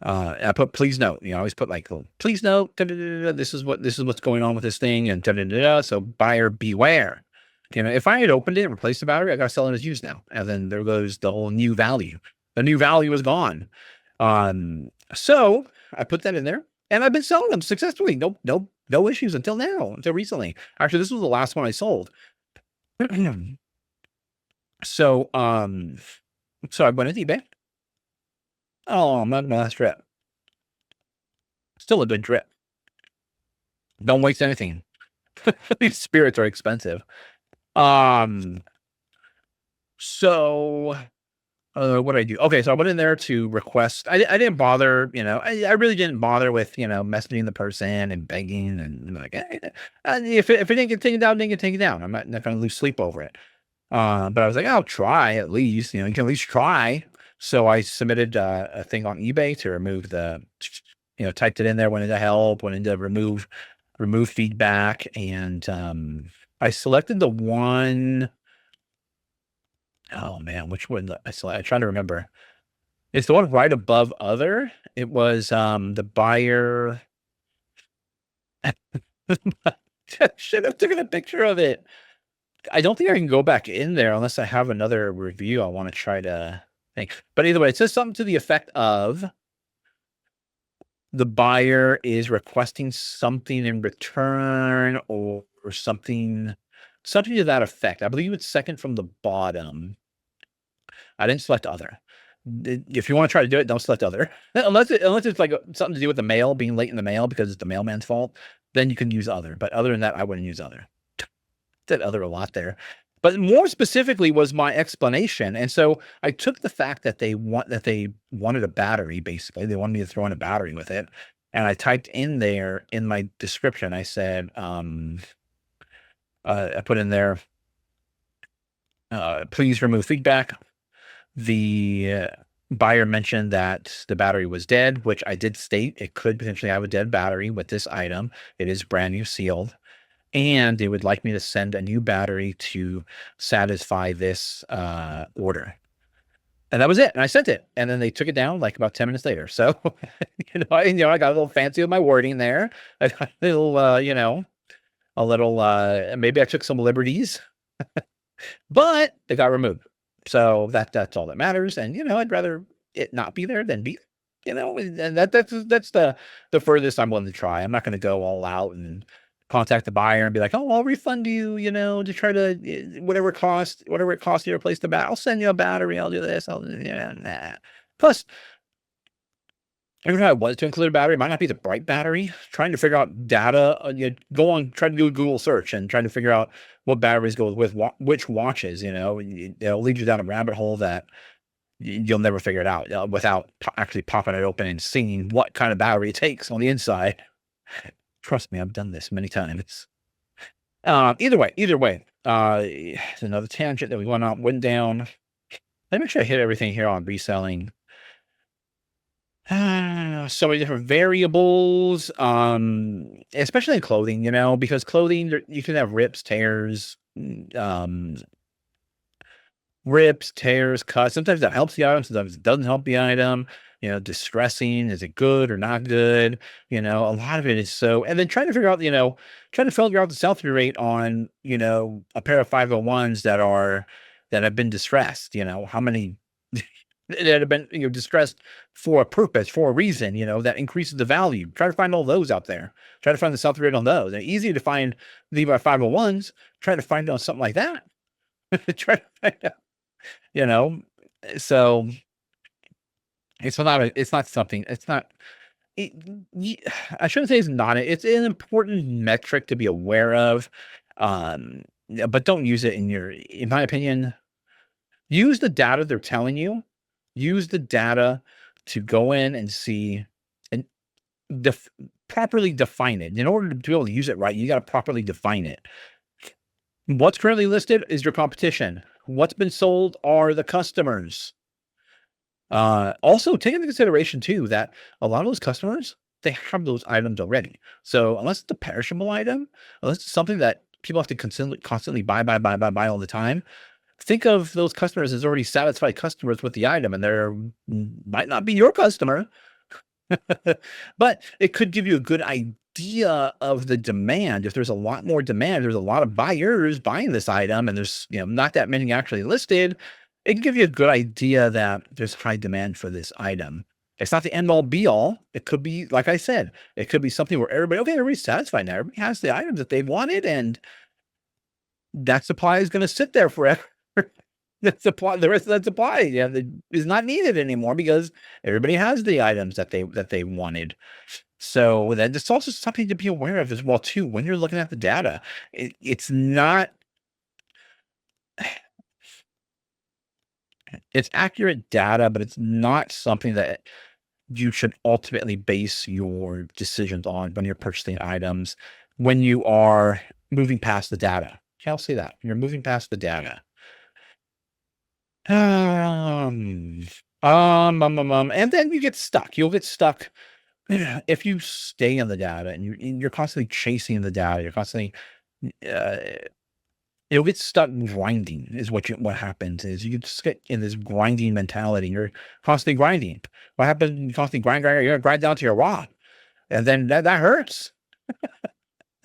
I put please note. I always put like please note. This is what's going on with this thing, and so buyer beware. If I had opened it and replaced the battery, I got to sell it as used now, and then there goes the whole new value. The new value is gone. So I put that in there, and I've been selling them successfully. No issues until now, until recently. Actually, this was the last one I sold. So I went into eBay. Oh, I'm not last trip. Still a good trip. Don't waste anything. These spirits are expensive. So what did I do? Okay, so I went in there to request. I didn't bother, I really didn't bother with, messaging the person and begging and like, hey, if it didn't get taken down, didn't get taken down. I'm not going to lose sleep over it. But I was like, I'll try at least, you can at least try. So I submitted a thing on eBay to remove typed it in there, went into help, went into remove feedback. And I selected the one. Oh man, which one I select? I'm trying to remember. It's the one right above other. It was the buyer. should have taken a picture of it. I don't think I can go back in there unless I have another review I want to try to think. But either way, it says something to the effect of the buyer is requesting something in return or something to that effect. I believe it's second from the bottom. I didn't select other. If you want to try to do it, don't select other. Unless it's like something to do with the mail being late in the mail because it's the mailman's fault, then you can use other. But other than that, I wouldn't use other. Said other a lot there. But more specifically was my explanation. And so I took the fact that they wanted a battery, basically. They wanted me to throw in a battery with it. And I typed in there in my description, I said, I put in there, please remove feedback. The buyer mentioned that the battery was dead, which I did state it could potentially have a dead battery with this item. It is brand new sealed. And they would like me to send a new battery to satisfy this order. And that was it. And I sent it. And then they took it down like about 10 minutes later. So, I got a little fancy with my wording there. I got a little, maybe I took some liberties, but it got removed. So that's all that matters. And, I'd rather it not be there than be, and that's the furthest I'm willing to try. I'm not going to go all out and contact the buyer and be like, oh, I'll refund you, to try to whatever it costs you to replace the battery. I'll send you a battery. I'll do this. Nah. Plus, even if I was to include a battery, it might not be the right battery. Trying to figure out data, try to do a Google search and trying to figure out what batteries go with which watches, it'll lead you down a rabbit hole that you'll never figure it out without actually popping it open and seeing what kind of battery it takes on the inside. Trust me, I've done this many times. Either way, it's another tangent that we went down. Let me make sure I hit everything here on reselling. So many different variables, especially in clothing, because clothing, you can have rips, tears, cuts. Sometimes that helps the item. Sometimes it doesn't help the item. Distressing. Is it good or not good? A lot of it is so. And then trying to figure out, trying to figure out the sell-through rate on, a pair of 501s that have been distressed. How many that have been distressed for a purpose, for a reason. That increases the value. Try to find all those out there. Try to find the sell-through rate on those. And easy to find the 501s. Try to find out something like that. Try to find out. So. I shouldn't say it's not, it's an important metric to be aware of. But don't use it in my opinion, use the data they're telling you, use the data to go in and see and properly define it. In order to be able to use it right, you got to properly define it. What's currently listed is your competition. What's been sold are the customers. Also take into consideration too, that a lot of those customers, they have those items already. So unless it's a perishable item, unless it's something that people have to constantly buy all the time, think of those customers as already satisfied customers with the item, and they're might not be your customer, but it could give you a good idea of the demand. If there's a lot more demand, there's a lot of buyers buying this item, and there's not that many actually listed. It can give you a good idea that there's high demand for this item. It's not the end all be all. It could be, like I said, it could be something where everybody's satisfied now. Everybody has the items that they wanted, and that supply is going to sit there forever. The rest of that supply is not needed anymore because everybody has the items that they wanted. So that's also something to be aware of as well too when you're looking at the data. It's not. It's accurate data, but it's not something that you should ultimately base your decisions on when you're purchasing items, when you are moving past the data. I'll say that. You're moving past the data. And then you get stuck. You'll get stuck if you stay in the data and you're constantly chasing the data. You're constantly you'll get stuck grinding is what happens is you just get in this grinding mentality. You're constantly grinding. What happens? You constantly grind, you're gonna grind down to your raw. And then that hurts.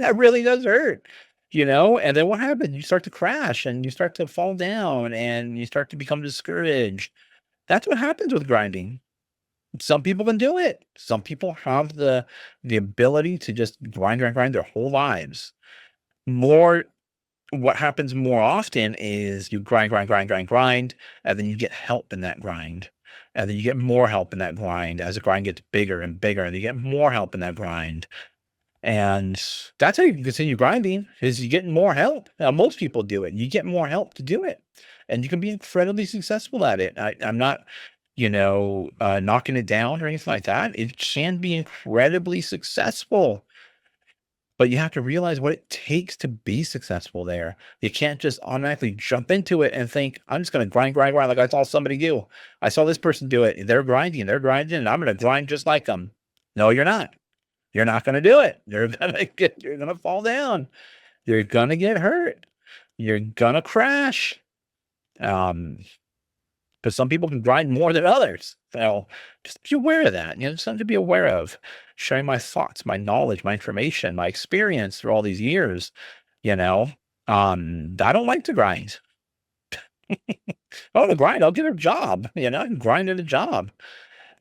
That really does hurt, you know? And then what happens? You start to crash and you start to fall down and you start to become discouraged. That's what happens with grinding. Some people can do it. Some people have the ability to just grind their whole lives. More What happens more often is you grind, and then you get help in that grind. And then you get more help in that grind as the grind gets bigger and bigger, and you get more help in that grind. And that's how you can continue grinding is you getting more help. Now, most people do it. You get more help to do it, and you can be incredibly successful at it. I'm not, knocking it down or anything like that. It can be incredibly successful, but you have to realize what it takes to be successful there. You can't just automatically jump into it and think, I'm just going to grind like I saw somebody do. I saw this person do it. They're grinding, and I'm going to grind just like them. No, you're not. You're not gonna do it. You're gonna fall down. You're gonna get hurt. You're gonna crash. Um, because some people can grind more than others. So just be aware of that. Something to be aware of. Sharing my thoughts, my knowledge, my information, my experience through all these years, you know. I don't like to grind. Oh, to grind, I'll get a job. I can grind at a job.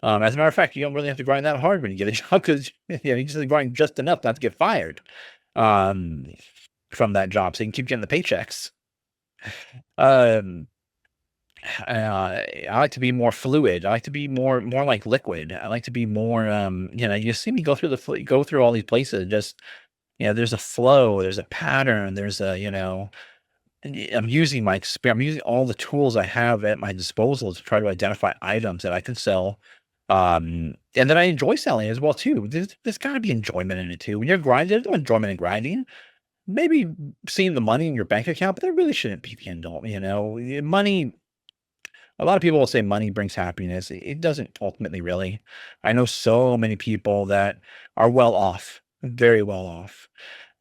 As a matter of fact, you don't really have to grind that hard when you get a job because you just grind just enough not to get fired um, from that job, so you can keep getting the paychecks. Um, I like to be more fluid. I like to be more like liquid. I like to be more. You see me go through all these places. Just there's a flow. There's a pattern. There's a I'm using my experience. I'm using all the tools I have at my disposal to try to identify items that I can sell, and that I enjoy selling as well too. There's got to be enjoyment in it too. When you're grinding, there's no enjoyment in grinding. Maybe seeing the money in your bank account, but that really shouldn't be the end all. Money. A lot of people will say money brings happiness. It doesn't ultimately, really. I know so many people that are well off, very well off,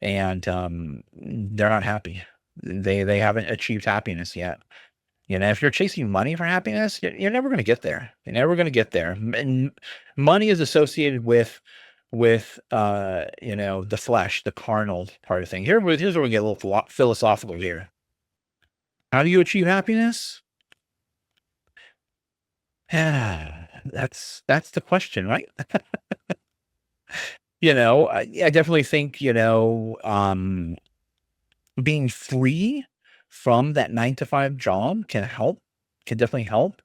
and they're not happy. They haven't achieved happiness yet. If you're chasing money for happiness, you're never going to get there. You're never going to get there. And money is associated with the flesh, the carnal part of thing. Here's where we get a little philosophical here. How do you achieve happiness? Yeah, that's the question, right? I definitely think, being free from that 9 to 5 job can definitely help.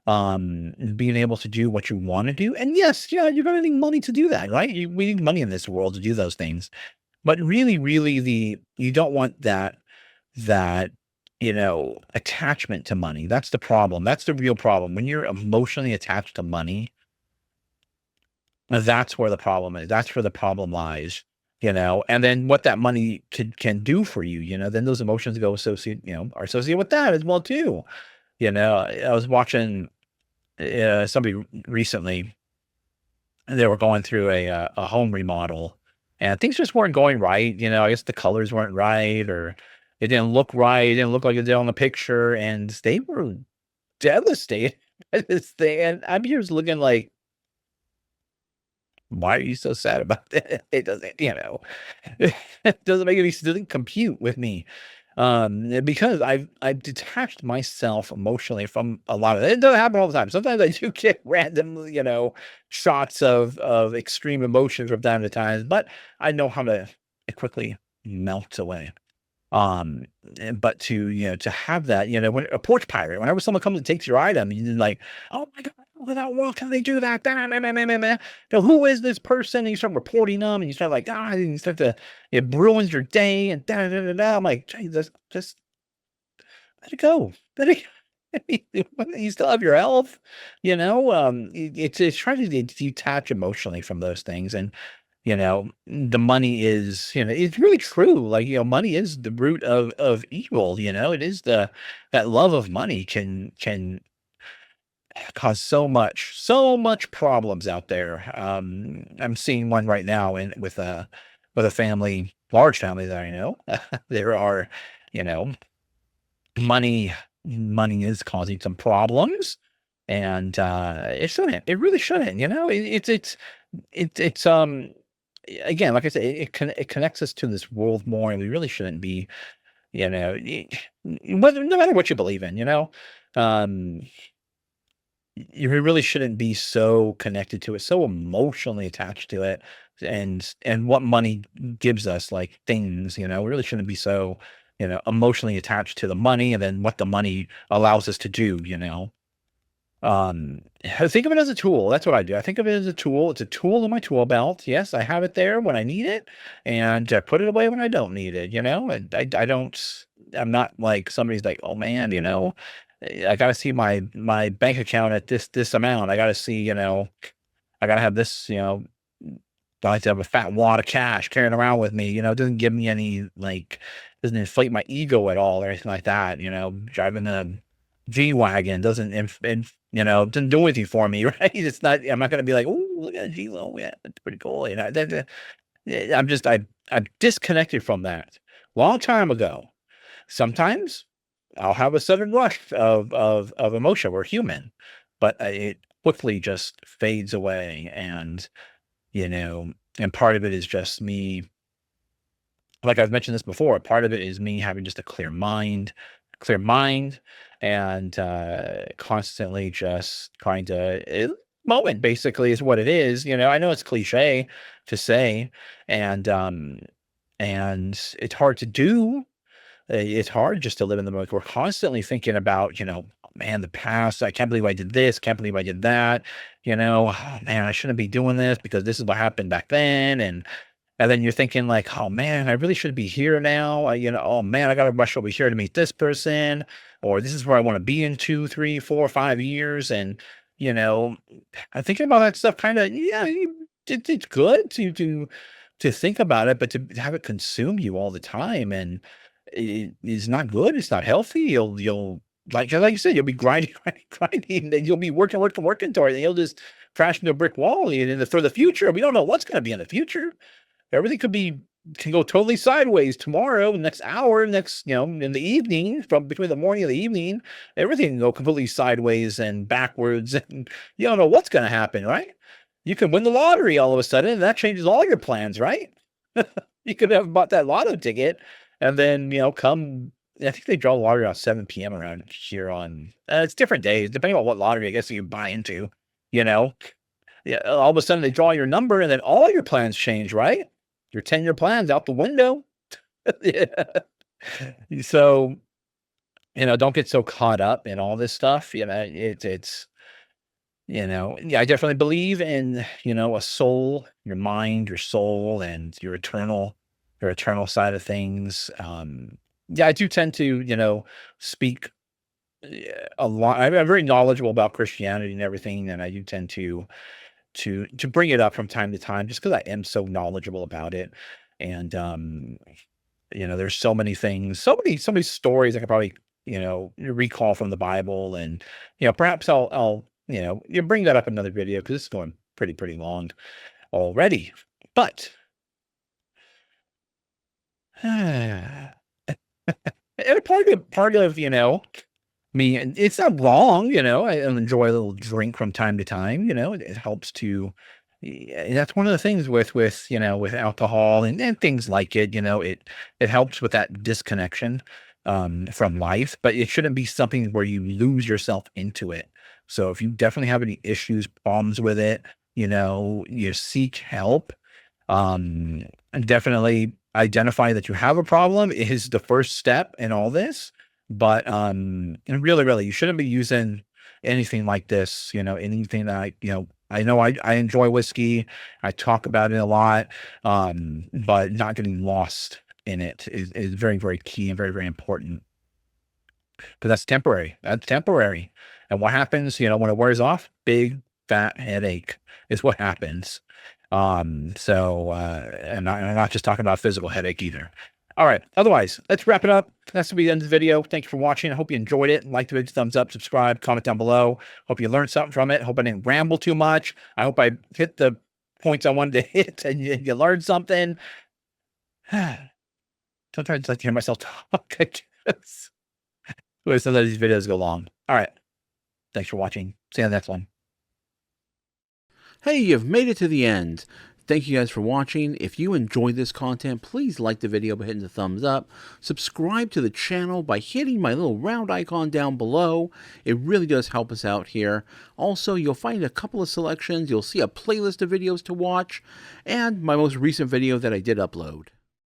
Being able to do what you want to do. And yes, yeah, you're gonna need money to do that, right? We need money in this world to do those things. But really, really you don't want that attachment to money. That's the problem. That's the real problem. When you're emotionally attached to money, that's where the problem is. That's where the problem lies. And then what that money can do for you, then those emotions are associated with that as well too. I was watching somebody recently. They were going through a home remodel, and things just weren't going right. I guess the colors weren't right, or it didn't look right. It didn't look like it did on the picture, and they were devastated by this thing. And I'm just looking like, why are you so sad about that? It doesn't, it doesn't make any sense. It doesn't compute with me. Because I've detached myself emotionally from a lot of it. It doesn't happen all the time. Sometimes I do get random, shots of extreme emotions from time to time, but I know how to it quickly melts away. But to have that, when a porch pirate, whenever someone comes and takes your item, you're like, oh my God, without what can they do that? Who is this person? And you start reporting them and you start like, and you start to, it ruins your day and I'm like, Jesus, just let it go. Let it you still have your health, it's trying to detach emotionally from those things. And the money is, it's really true. Like, money is the root of evil. It is that love of money can cause so much problems out there. I'm seeing one right now with a family, large family that I know. There are, you know, money is causing some problems, and it shouldn't. It really shouldn't. It's again, like I said, it connects us to this world more, and we really shouldn't be, whether no matter what you believe in, um, you really shouldn't be so connected to it, so emotionally attached to it, and what money gives us, like things, we really shouldn't be so, emotionally attached to the money and then what the money allows us to do, I think of it as a tool. That's what I do. I think of it as a tool. It's a tool in my tool belt. Yes, I have it there when I need it, and I put it away when I don't need it. And I don't. I'm not like somebody's like, oh man, I got to see my bank account at this amount. I got to see, I got to have this, I like to have a fat wad of cash carrying around with me. It doesn't give me any like, doesn't inflate my ego at all or anything like that. Driving a G wagon doesn't, doesn't do anything for me, right? It's not. I'm not going to be like, oh, look at a G lo, yeah, that's pretty cool. I'm disconnected from that long time ago. Sometimes I'll have a sudden rush of emotion. We're human, but it quickly just fades away, you know, and part of it is just me, like I've mentioned this before, part of it is me having just a clear mind, and constantly just trying to moment basically is what it is. I know it's cliche to say, and it's hard to do. It's hard just to live in the moment. We're constantly thinking about, man, the past. I can't believe I did this. Can't believe I did that. Oh, man, I shouldn't be doing this because this is what happened back then. And then you're thinking like, oh man, I really should be here now. Oh man, I got to rush over here to meet this person, or this is where I want to be in 2, 3, 4, 5 years. And you know, I think about that stuff. Kind of, yeah, it's good to think about it, but to have it consume you all the time, and it is not good. It's not healthy. You'll like you said, you'll be grinding, grinding, grinding, and you'll be working toward it, and you'll just crash into a brick wall. And for the future, we don't know what's going to be in the future. Everything can go totally sideways tomorrow, next hour, next, in the evening, from between the morning and the evening, everything can go completely sideways and backwards, and you don't know what's going to happen, right? You can win the lottery all of a sudden, and that changes all your plans, right? You could have bought that lotto ticket, and then, I think they draw the lottery around 7 p.m. around here on, it's different days, depending on what lottery I guess you buy into, you know? Yeah, all of a sudden they draw your number, and then all your plans change, right? Your 10-year plan's out the window. Yeah. So, don't get so caught up in all this stuff. It's, yeah, I definitely believe in, a soul, your mind, your soul, and your eternal side of things. Yeah, I do tend to, speak a lot. I'm very knowledgeable about Christianity and everything, and I do tend to bring it up from time to time just because I am so knowledgeable about it. And there's so many things, so many stories I could probably, recall from the Bible. And, perhaps I'll, you bring that up in another video because it's going pretty long already. But and part of, me, and it's not wrong, I enjoy a little drink from time to time, it helps to, yeah, that's one of the things with alcohol and things like it, it helps with that disconnection from life, but it shouldn't be something where you lose yourself into it. So if you definitely have any issues, problems with it, you seek help. And definitely identify that you have a problem is the first step in all this. But and really, you shouldn't be using anything like this. Anything that I know I enjoy whiskey. I talk about it a lot. But not getting lost in it is very, very key and very, very important, because that's temporary. That's temporary. And what happens, when it wears off? Big fat headache is what happens. And I'm not just talking about physical headache either. All right. Otherwise, let's wrap it up. That's gonna be the end of the video. Thank you for watching. I hope you enjoyed it. Like the video, thumbs up, subscribe, comment down below. Hope you learned something from it. Hope I didn't ramble too much. I hope I hit the points I wanted to hit, and you learned something. Sometimes I just like to hear myself talk. Sometimes these videos go long. All right. Thanks for watching. See you on the next one. Hey, you've made it to the end. Thank you guys for watching. If you enjoyed this content, please like the video by hitting the thumbs up. Subscribe to the channel by hitting my little round icon down below. It really does help us out here. Also, you'll find a couple of selections. You'll see a playlist of videos to watch and my most recent video that I did upload.